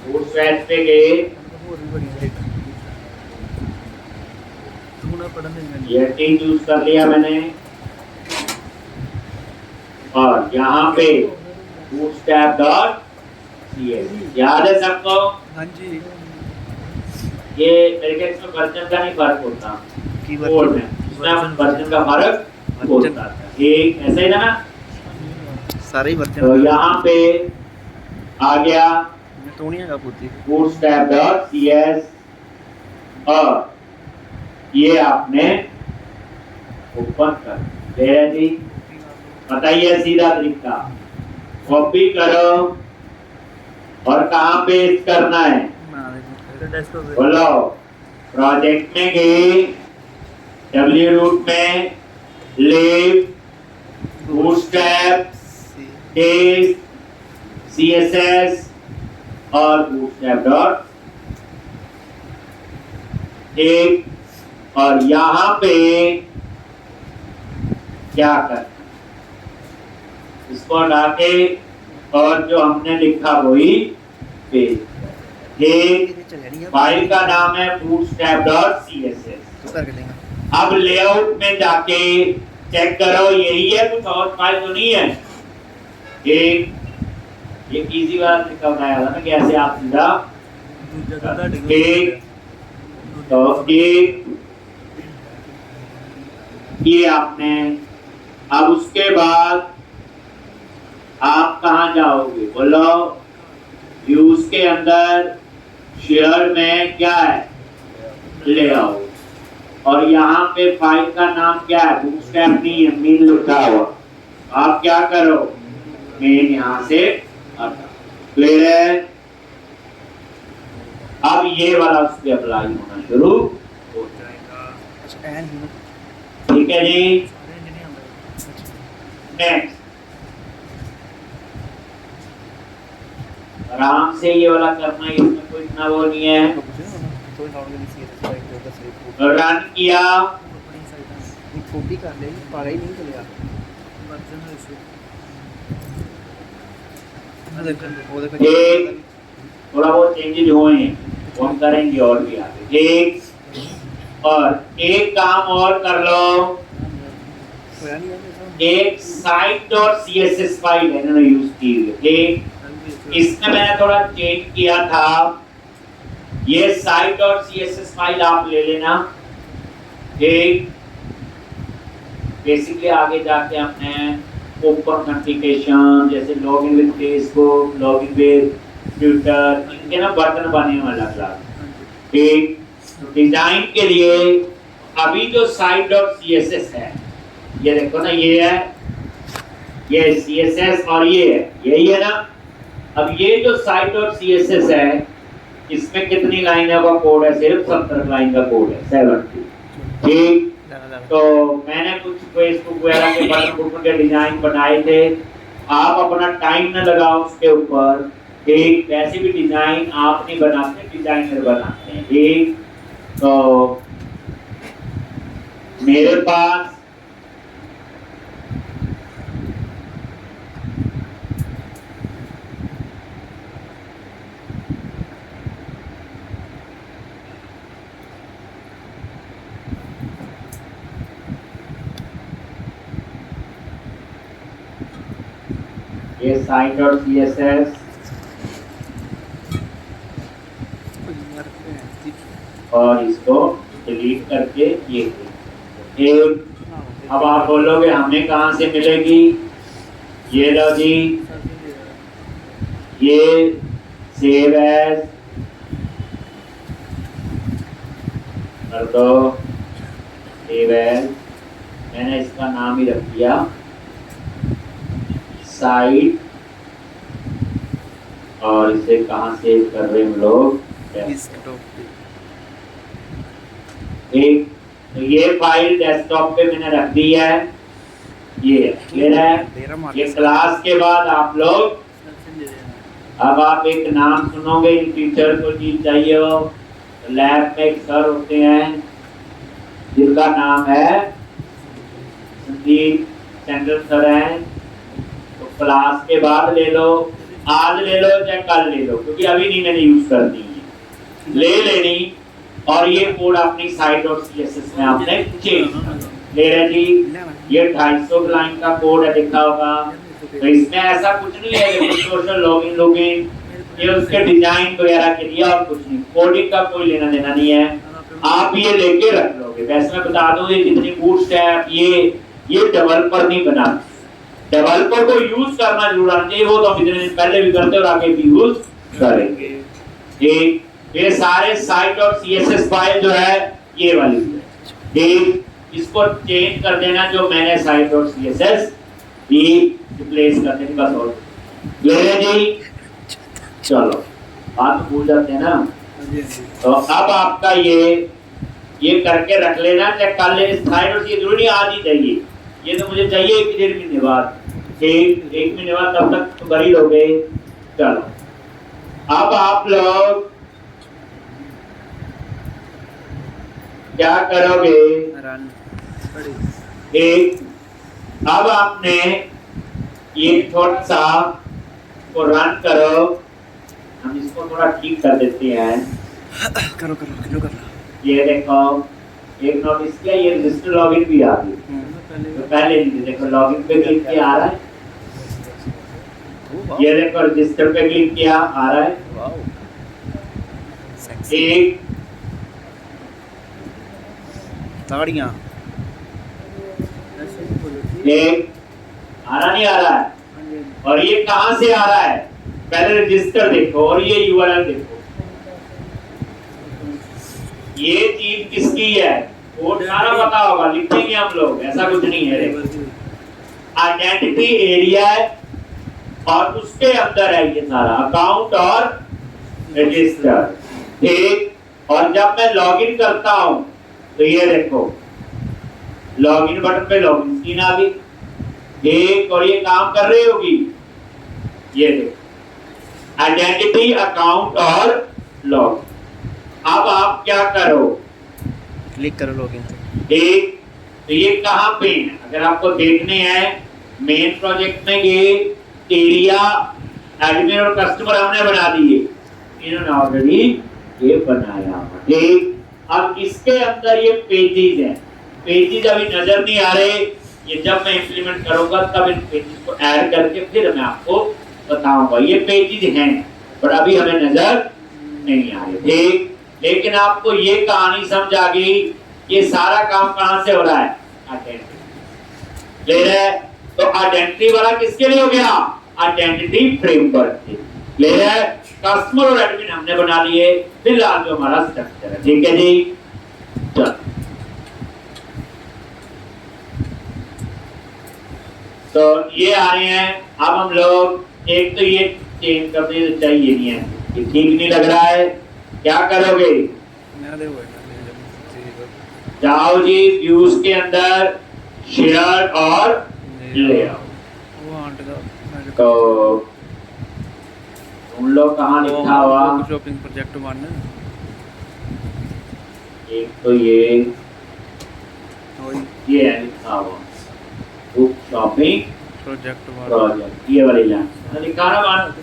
वो स्वेट पे गए और भी बढ़िया है तू ना पढ़ने में ये टी चूज कर लिया मैंने और यहाँ पे बूटस्ट्रैप डॉट सीएस याद है सबको। हाँ जी ये मेरे ख्याल से वर्जन का नहीं फर्क होता की कोड में इसमें वर्जन का फर्क होता है एक ऐसे ही ना। सारे ही वर्जन तो यहाँ पे आ गया तो नहीं आएगा पूछती बूटस्ट्रैप डॉट सीएस और ये आपने ओपन कर दिया जी। बताइए सीधा तरीका कॉपी करो और कहाँ पेस्ट करना है बोलो। प्रोजेक्ट में गए डब्ल्यू रूट में लिव बूटस्ट्रैप टेस्ट सीएसएस और बूटस्ट्रैप डॉट ठीक। और यहाँ पे क्या कर, इसको हटा के और जो हमने लिखा वही पेज। ठीक, फाइल का नाम है bootstrap.css। अब लेआउट में जाके चेक करो यही है, कुछ और फाइल तो नहीं है। ठीक, ये इजी वाला तरीका बताया था ना कैसे आप सीधा। ठीक, तो ये आपने, अब उसके बाद आप कहाँ जाओगे बोलो। व्यूज के अंदर शेयर में क्या है, लेआउट, और यहाँ पे फाइल का नाम क्या है, बूटस्ट्रैप नहीं है, मेन लिखा हुआ। आप क्या करो, मेन यहाँ से हटा। क्लियर है। अब ये वाला उस पर अप्लाई होना शुरू हो जाएगा। ठीक है जी। नेक्स्ट, आराम से ये वाला करना, इसमें कोई इतना वो नहीं है। रन किया, कॉपी कर ले, पारा ही नहीं चलेगा। एक थोड़ा बहुत चेंजेस हुए हैं, वो हम करेंगे और भी आगे। एक और एक काम और कर लो, एक site.css फाइल है ना यूज की है। इसमें मैंने थोड़ा चेंज किया था, ये site.css फाइल आप ले लेना। ठीक, बेसिकली आगे जाके हमने ओपन ऑथेंटिकेशन, जैसे login with Facebook, login with Twitter, इनके ना बटन बने हुए अलग-अलग। ठीक, डिजाइन के लिए अभी जो site.css है, ये देखो ना, ये है, ये CSS और ये है, यही है ना। अब ये जो site.css है, इसमें कितनी लाइन का कोड है, सिर्फ 70 लाइन का कोड है, 70। ठीक, तो मैंने कुछ फेसबुक वगैरह के बटन के डिजाइन बनाए थे, आप अपना टाइम न लगाओ उसके ऊपर। ठीक, वैसे भी डिजाइन आप नहीं बनाते, डिजाइनर बनाते हैं। ठीक, तो मेरे पास ये site.css और इसको डिलीट करके ये एक। अब आप बोलोगे हमें कहाँ से मिलेगी, ये लो जी, ये सेव एज कर दो, सेव एज, मैंने इसका नाम ही रख दिया साइट, और इसे कहाँ सेव कर रहे हैं हम लोग, एक। तो ये फाइल डेस्कटॉप पे मैंने रख दी है, ये क्लियर है। ये क्लास के बाद आप लोग, अब आप एक नाम सुनोगे, इन टीचर को चीज चाहिए हो, तो लैब में एक सर होते हैं जिनका नाम है संदीप चंद्र सर हैं। तो क्लास के बाद ले लो, आज ले लो चाहे कल ले लो, क्योंकि अभी नहीं मैंने यूज करनी है, ले लेनी। और ये कोड अपनी site.css में आपने चेंज ले रहे जी। ये 250 लाइन का कोड है, दिखा होगा। तो इसमें ऐसा कुछ नहीं है, सोशल लॉगिन, ये उसके डिजाइन वगैरह के लिए और कुछ नहीं, कोडिंग का कोई लेना देना नहीं है। आप ये लेके रख लोगे। वैसे मैं बता दूं, ये जितनी बूटस्ट्रैप ये डेवलपर नहीं बनाते, डेवलपर को यूज करना जरूर आना चाहिए, वो तो हम इतने दिन पहले भी करते और आगे भी यूज करेंगे। ठीक, ये सारे site.css फाइल जो है ये वाली है। ठीक, इसको चेंज कर देना, जो मैंने site.css भी रिप्लेस कर देनी, बस। और क्लियर है जी। चलो, बात भूल जाते हैं ना। तो अब आपका ये करके रख लेना, चाहे कल ले, site.css जरूरी आज ही चाहिए, ये तो मुझे चाहिए 1-1.5 महीने बाद। ठीक, 1 महीने बाद तब तक तो कर ही लोगे। चलो, अब आप लोग क्या करोगे, रन एक अब आपने ये थोड़ा सा को रन करो, हम इसको थोड़ा ठीक कर देते हैं। करो करो करो करो। ये देखो एक नोटिस किया, ये रजिस्टर लॉगिन भी आ गई, तो पहले नहीं देखो लॉगिन पे क्लिक किया आ रहा है, ये देखो रजिस्टर पे क्लिक किया आ रहा है। वाओ एक गाड़ियाँ एक आ रहा नहीं आ रहा है, और ये कहां से आ रहा है, पहले रजिस्टर देखो और ये यूआरएल देखो, ये चीज किसकी है, कोड सारा पता होगा, लिखेंगे हम लोग, ऐसा कुछ नहीं है। आइडेंटिटी एरिया है और उसके अंदर है ये सारा अकाउंट और रजिस्टर, ठीक। और जब मैं लॉगिन करता हूं तो ये देखो लॉगिन बटन पे लॉगिन स्क्रीन आ गई, एक और ये काम कर रही होगी, ये देखो आइडेंटिटी अकाउंट और लॉग। अब आप क्या करो, क्लिक करो लॉगिन पे। एक तो ये कहां पे है, अगर आपको देखने हैं मेन प्रोजेक्ट में ये एरिया एडमिन और कस्टमर हमने बना दिए, इन्होंने ऑलरेडी ये बनाया, ठीक। अब इसके अंदर ये पेजेस हैं, पेजेस अभी नजर नहीं आ रहे, ये जब मैं इंप्लीमेंट करूंगा तब इन पेजेस को ऐड करके फिर मैं आपको बताऊंगा। ये पेजेस हैं पर अभी हमें नजर नहीं आ रहे, ठीक। लेकिन आपको ये कहानी समझ आ गई, ये सारा काम कहां से हो रहा है, आइडेंटिटी ले रहे हैं, तो आइडेंटिटी वाला किसके लिए हो गया, आइडेंटिटी फ्रेमवर्क के ले रहे हैं, कस्टमर और एडमिन हमने बना लिए, फिलहाल जो हमारा स्ट्रक्चर है, ठीक है जी। चलो तो ये आ रहे हैं, अब हम लोग एक तो ये चेंज करने चाहिए नहीं है, ये ठीक नहीं लग रहा है, क्या करोगे, जाओ जी व्यूज के अंदर शेयर और लेआउट, तो उन लोग कहाँ लिखा हुआ, शॉपिंग प्रोजेक्ट वन, एक तो ये है लिखा हुआ बुक शॉपिंग प्रोजेक्ट, ये वाली लाइन लिखा ना मान,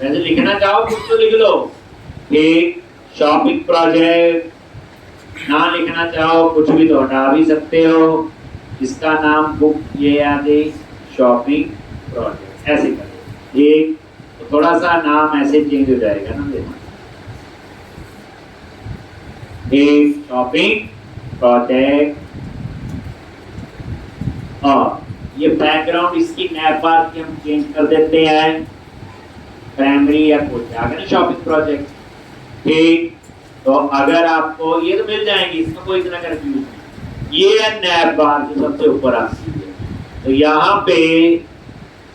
वैसे लिखना चाहो कुछ तो लिख लो, एक शॉपिंग प्रोजेक्ट, ना लिखना चाहो कुछ भी तो हटा भी सकते हो, इसका नाम बुक ये याद है शॉपिंग प्रोजेक्ट, ऐसे करो, एक तो थोड़ा सा नाम ऐसे चेंज हो जाएगा ना, देखो एक शॉपिंग प्रोजेक्ट, और ये बैकग्राउंड इसकी नैप बार की हम चेंज कर देते हैं, प्राइमरी या कुछ आ गया ना शॉपिंग प्रोजेक्ट, ठीक। तो अगर आपको ये तो मिल जाएंगी, इसमें कोई इतना कंफ्यूज नहीं, ये है नैप बार जो सबसे ऊपर आती है, तो यहाँ पे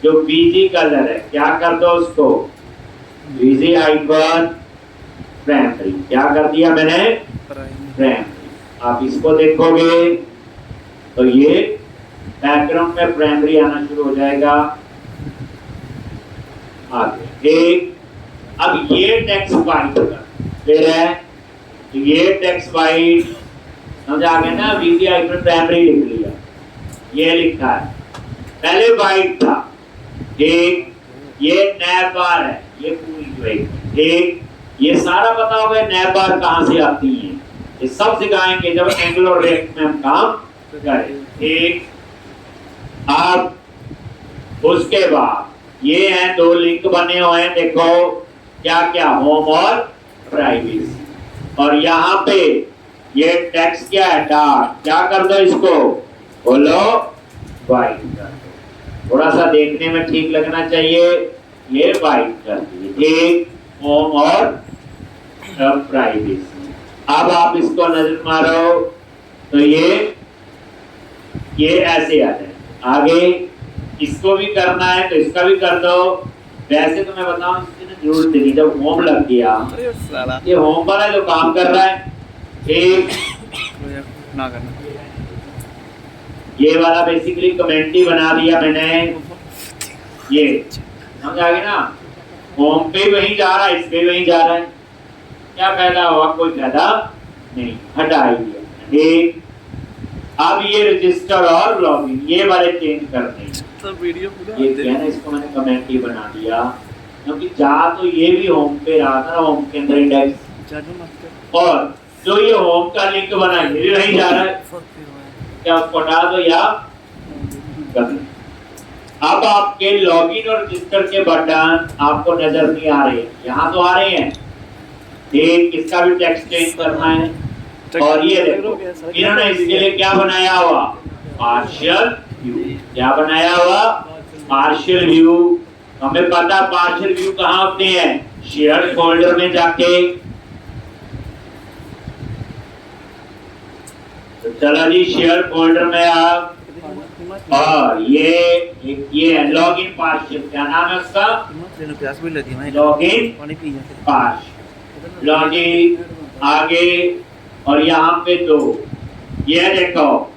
जो बीजी कलर है क्या कर दो उसको, बीजी आइकन प्राइमरी, क्या कर दिया मैंने प्राइमरी, आप इसको देखोगे तो ये बैकग्राउंड में प्राइमरी आना शुरू हो जाएगा, आगे एक, अब ये टेक्स्ट वाइट फिर है, तो ये टेक्स्ट वाइट समझ आ गया ना, बीजी आइकन प्राइमरी लिख लिया, ये लिखा है, पहले वाइट था, एक ये नैप बार है, ये पूरी जो है, एक ये सारा पता होगा नैप बार कहां से आती है, ये सब सिखाएंगे जब एंगल और रेक्ट में हम काम करें, एक। अब उसके बाद ये हैं दो लिंक बने हुए हैं, देखो क्या क्या, होम और प्राइवेसी, और यहाँ पे ये टेक्स्ट क्या है, डार्क, क्या कर दो इसको, बोलो वाइट कर दो, थोड़ा सा देखने में ठीक लगना चाहिए, ये वाइट कर दिए, एक होम और प्राइवेसी। अब आप इसको नजर मारो तो ये ऐसे आ जाए, आगे इसको भी करना है तो इसका भी कर दो, वैसे तो मैं बताऊं इसकी ना जरूरत नहीं, जब होम लग गया, ये होम वाला जो काम कर रहा है, एक ना करना, ये वाला बेसिकली कमेंट ही बना दिया मैंने, ये समझ आ गया ना, होम पे वहीं जा रहा है, इस पे वहीं जा रहा है, क्या फायदा हुआ, कोई फायदा नहीं, हटा ही दिया ठीक, अब ये रजिस्टर और लॉगिन ये वाले चेंज करने हैं। तो वीडियो पूरा ये क्या है ना, इसको मैंने कमेंट ही बना दिया क्योंकि जा तो ये भी होम पे रहा था ना, होम के अंदर इंडेक्स, जादू मत कर। और जो ये होम का लिंक बना ये भी नहीं जा रहा है, क्या उसको हटा दो या कर दो। अब आपके लॉगिन और रजिस्टर के बटन आपको नजर नहीं आ रहे, यहाँ तो आ रहे हैं। ठीक, इसका भी टेक्स्ट चेंज करना है। और ये देखो इन्होंने इसके लिए क्या बनाया हुआ, पार्शियल व्यू। क्या बनाया हुआ, पार्शियल व्यू। हमें पता पार्शियल व्यू कहाँ होते हैं, शेयर्ड फोल्डर में जाके। तो चलो जी शेयर फोल्डर में आप, और ये है लॉगिन पार्शियल, क्या नाम है उसका, प्यास भी लगी है लॉगिन पानी पी पार्शियल। लॉगिन आगे, और यहाँ पे दो, ये देखो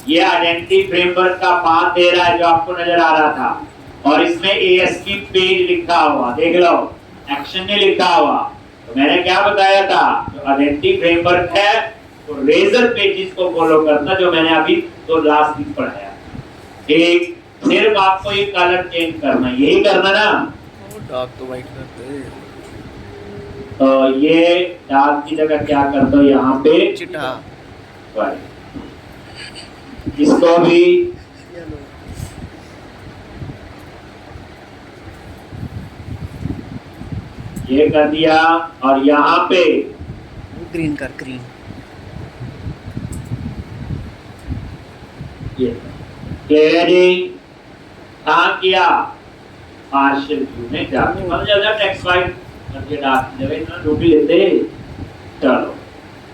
ये आइडेंटिटी फ्रेमवर्क का पाथ दे रहा है जो आपको नजर आ रहा था, और इसमें ASP पेज लिखा हुआ, देख लो एक्शन नहीं लिखा हुआ। तो मैंने क्या बताया था, जो आइडेंटिटी फ्रेमवर्क है तो रेजर पेजेस को फॉलो करना, जो मैंने अभी तो लास्ट वीक पढ़ाया। ठीक, सिर्फ आपको ये कलर चेंज करना, यही करना ना। डार्क तो वाइट करते हैं, तो ये डार्क की जगह क्या कर दो यहाँ पे चिटा, इसको भी ये कर दिया, और यहाँ पे ग्रीन कर ग्रीन। ये क्लियरिंग कहाँ किया, पार्शियल व्यू में जाके, मतलब ज्यादा टेक्स्ट वाइट करके डाल देवे ना, जो भी लेते। चलो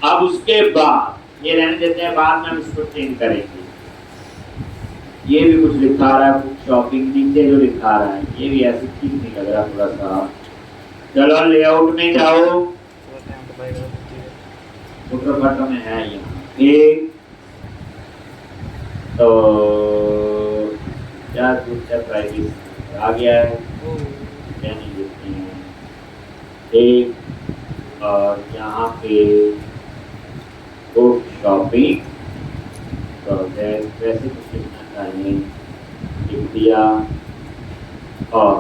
अब उसके बाद ये रहने देते हैं, बाद में हम इसको चेंज करेंगे। ये भी कुछ लिखा रहा है, कुछ शॉपिंग नीचे जो लिखा रहा है ये भी ऐसे ठीक नहीं लग रहा थोड़ा सा। चलो लेआउट में जाओ, फुटर फटर में है यहाँ एक, तो क्या कुछ प्राइवेसी आ गया है, क्या नहीं लिखते हैं एक, और यहाँ पे शॉपिंग प्रोजेक्ट वैसे कुछ लिखना चाहिए, लिख दिया। और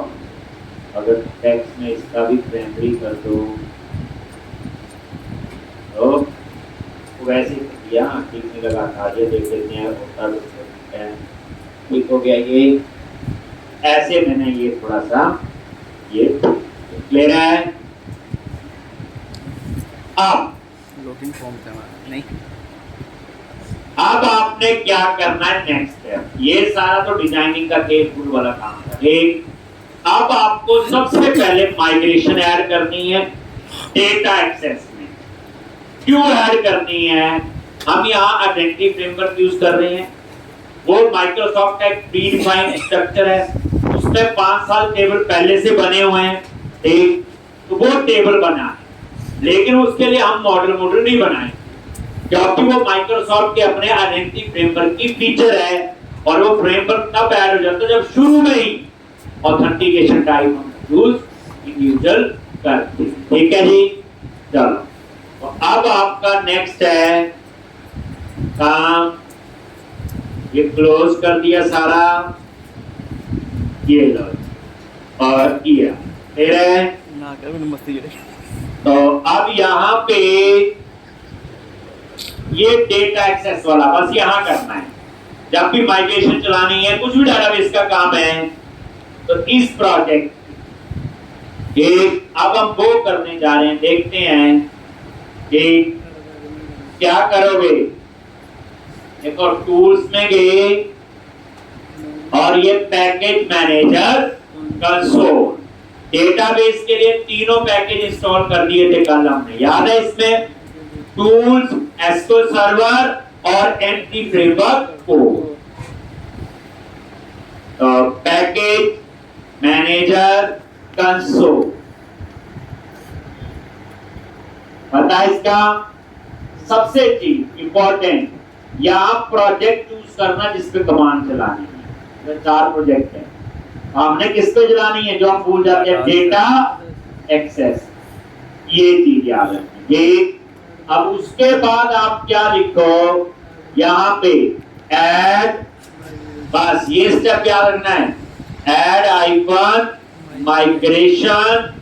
अगर टेक्स्ट में इसका भी प्राइमरी कर दो तो वैसे किया, ठीक नहीं लगा था, ये देख लेते हैं होता है, ठीक हो गया। ये ऐसे मैंने ये थोड़ा सा ये ले रहा है। अब लॉगिन फॉर्म करना नहीं, अब आपने क्या करना है नेक्स्ट स्टेप, ये सारा तो डिजाइनिंग का केस वाला काम था। ठीक, अब आपको सबसे पहले माइग्रेशन ऐड करनी है डेटा एक्सेस में। क्यों ऐड करनी है, हम यहाँ आइडेंटिटी फ्रेमवर्क यूज कर रहे हैं, वो माइक्रोसॉफ्ट का एक प्री डिफाइंड स्ट्रक्चर है, उसमें 5 साल टेबल पहले से बने हुए हैं। ठीक, तो वो टेबल बना है, लेकिन उसके लिए हम मॉडल नहीं बनाए, क्योंकि वो माइक्रोसॉफ्ट के अपने आइडेंटिटी फ्रेमवर्क की फीचर है, और वो फ्रेमवर्क तब ऐड हो जाता है जब शुरू में ही ऑथेंटिकेशन टाइप हम यूज इंडिविजुअल करते हैं। ठीक है जी, चलो तो अब आपका नेक्स्ट है काम, ये क्लोज कर दिया सारा, ये लो और किया फिर है ना कर मस्ती करे। तो अब यहाँ पे ये डेटा एक्सेस वाला बस यहाँ करना है, जब भी माइग्रेशन चलानी है, कुछ भी डेटाबेस का काम है, तो इस प्रोजेक्ट एक अब हम वो करने जा रहे हैं, देखते हैं कि क्या करोगे। एक और टूल्स में गए, और ये पैकेज मैनेजर कंसोल, डेटाबेस के लिए तीनों पैकेज इंस्टॉल कर दिए थे कल हमने, याद है इसमें, टूल्स, एसक्यूएल सर्वर और एंट्री फ्रेमवर्क को। तो पैकेज मैनेजर कंसोल पता है इसका सबसे चीज इंपॉर्टेंट, यहाँ प्रोजेक्ट चूज करना जिसपे कमांड चलानी है। तो 4 प्रोजेक्ट है, हमने किस पे चलानी है, जो हम भूल जाते हैं, डेटा एक्सेस, ये चीज याद रखना। ये अब उसके बाद आप क्या लिखो यहाँ पे ऐड, बस ये स्टेप याद रखना है, ऐड आइकन माइग्रेशन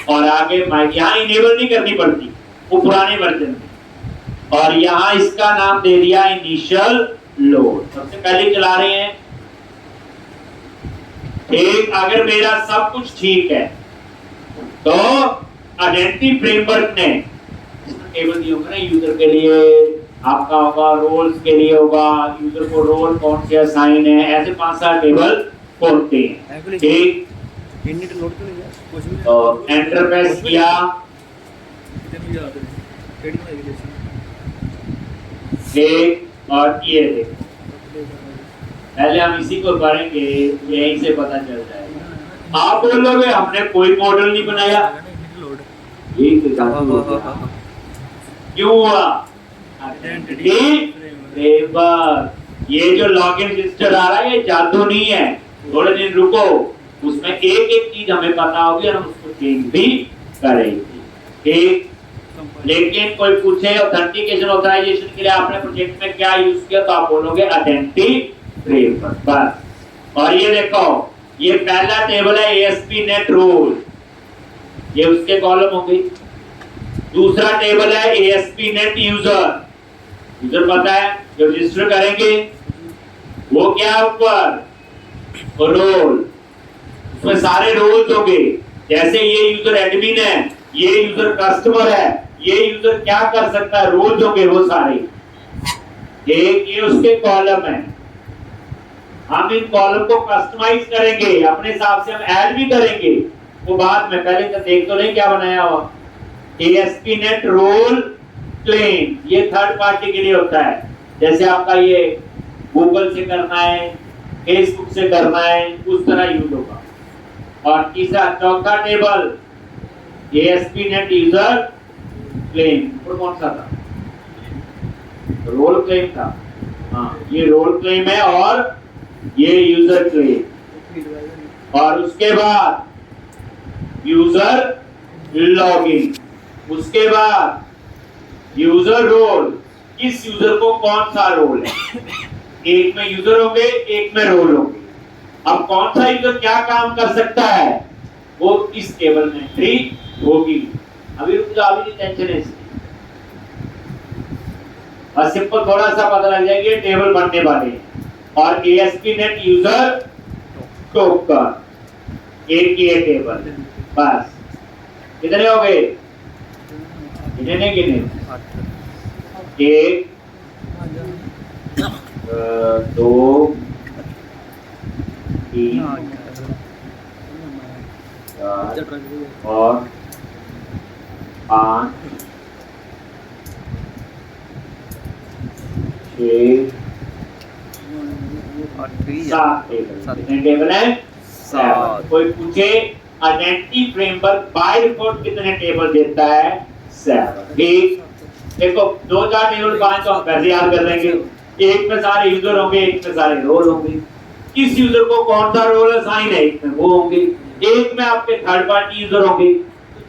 और आगे यहाँ इनेबल नहीं करनी पड़ती, वो पुराने वर्जन में। और यहाँ इसका नाम दे दिया इनिशियल लोड, सबसे पहले चला रहे हैं। ठीक, अगर मेरा सब कुछ ठीक है तो आइडेंटिटी फ्रेमवर्क ने टेबल दिया होगा ना यूजर के लिए, आपका होगा रोल्स के लिए होगा, यूजर को रोल कौन से असाइन है, ऐसे 5-7 टेबल होते हैं। ठीक, तो एंटर प्रेस किया, ठीक, और ये देखो पहले हम इसी को करेंगे, यहीं से पता चल जाएगा। आप बोलोगे हमने कोई मॉडल नहीं बनाया, यही तो जादू होगा। क्यों हुआ? ये जो लॉगिन रजिस्टर आ रहा है ये जादू नहीं है, थोड़े दिन रुको, उसमें एक एक चीज हमें पता होगी और हम उसको चेंज भी करेंगे। ठीक, लेकिन कोई पूछे ऑथेंटिकेशन ऑथराइजेशन के लिए आपने प्रोजेक्ट में क्या यूज किया, तो आप बोलोगे आइडेंटिटी फ्रेमवर्क बस। और ये देखो, ये पहला टेबल है ASP नेट रूल, ये उसके कॉलम हो गई। दूसरा टेबल है ASP नेट यूजर, यूजर पता है जो रजिस्टर करेंगे वो क्या ऊपर रोल, उसमें सारे रोल्स होंगे, जैसे ये यूजर एडमिन है, ये यूजर कस्टमर है, ये यूजर क्या कर सकता है, रोल्स होंगे वो सारे। एक ये उसके कॉलम है, हम इन कॉलम को कस्टमाइज करेंगे अपने हिसाब से, हम ऐड भी करेंगे वो बाद में, पहले तो देख तो नहीं क्या बनाया हुआ। ASP नेट रोल क्लेम ये थर्ड पार्टी के लिए होता है, जैसे आपका ये गूगल से करना है, फेसबुक से करना है, उस तरह यूज होगा। और तीसरा चौथा table ASP net user claim, और कौन सा था, रोल क्लेम था, हाँ ये रोल क्लेम है और ये यूजर क्लेम। और उसके बाद यूजर लॉगिन, उसके बाद यूजर रोल, किस यूजर को कौन सा रोल है, एक में यूजर होंगे एक में रोल होंगे। अब कौन सा यूजर क्या काम कर सकता है वो इस टेबल में एंट्री होगी। अभी रुक जाओ, अभी टेंशन है इसकी, और सिंपल थोड़ा सा पता लग जाएगा ये टेबल बनने वाले हैं। और ASP नेट यूजर टोकन, एक ये टेबल, बस कितने हो गए, कितने गिने, 1 2 3 4 और 5 6 7 टेबल, कितने टेबल है, 7। कोई पूछे आइडेंटिटी फ्रेमवर्क बाय डिफॉल्ट कितने टेबल देता है, 7। ठीक, देखो 2-4 टेबल 5 तो हम कैसे याद कर लेंगे, एक में सारे यूजर होंगे एक में सारे रोल होंगे, किस यूजर को कौन सा रोल असाइन है एक में वो होंगे, एक में आपके थर्ड पार्टी यूजर होंगे,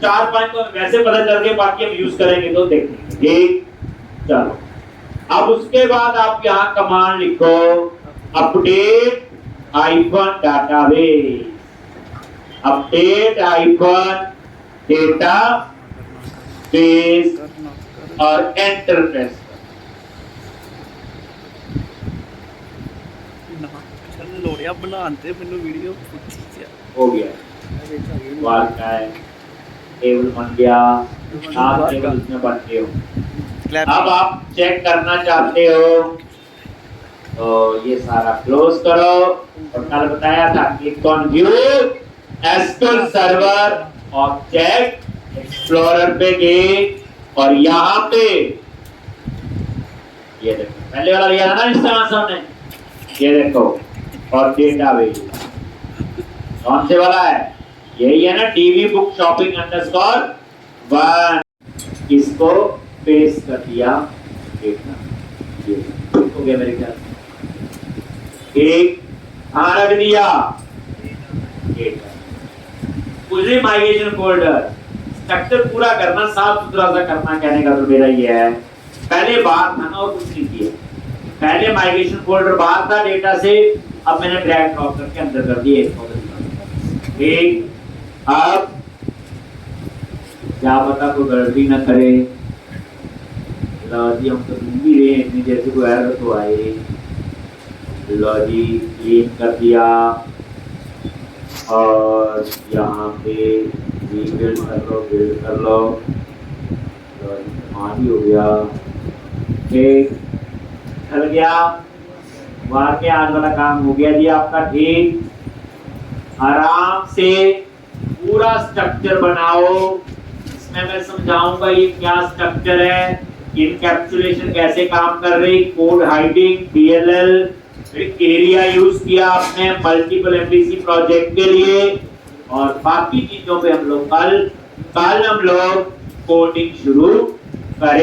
4-5 तो वैसे पता चल गए, बाकी हम यूज करेंगे तो देखेंगे। ठीक, चलो अब उसके बाद आप यहाँ कमांड लिखो update icon database, update icon data base और एंटर प्रेस लोड़िया बनाते मैंने वीडियो हो गया, वाल का है टेबल बन गया, आप टेबल इसमें बनते हो। अब आप चेक करना चाहते हो तो ये सारा क्लोज करो, और कल बताया था click on view SQL server object explorer पे गए, और यहाँ पे ये देखो पहले वाला लिया था ना इंस्टांस हमने, ये देखो, और डेटाबेस कौन से वाला है, यही है ना, डीवी बुक शॉपिंग अंडरस्कोर 1, इसको पेस्ट कर दिया, देखना ये हो गया मेरे ख्याल, एक हमारा भी दिया, उसी माइग्रेशन फोल्डर स्ट्रक्चर पूरा करना, साफ सुथरा सा करना, कहने का तो मेरा ये है। पहले बाहर था ना और कुछ नहीं किया, पहले माइग्रेशन फोल्डर बाहर था डेटा से, अब मैंने ड्रैग ड्रॉप करके अंदर कर दिया एक फोल्डर। ठीक, अब क्या पता कोई गड़बड़ी ना करे। लो जी हम तो ढूंढ ही रहे हैं, इतनी देर से कोई एरर तो आए। लो जी क्लीन कर दिया और यहाँ पे बिल्ड कर लो, ही हो गया। ठीक, चल गया, वार के आज वाला काम हो गया जी आपका। ठीक, आराम से पूरा स्ट्रक्चर बनाओ। इसमें मैं समझाऊंगा ये क्या स्ट्रक्चर है, इनकैप्सुलेशन कैसे काम कर रही, code hiding, DLL, area use किया आपने मल्टीपल एमडीसी प्रोजेक्ट के लिए, और बाकी चीजों पे हम लोग कल हम लोग कोडिंग शुरू करें।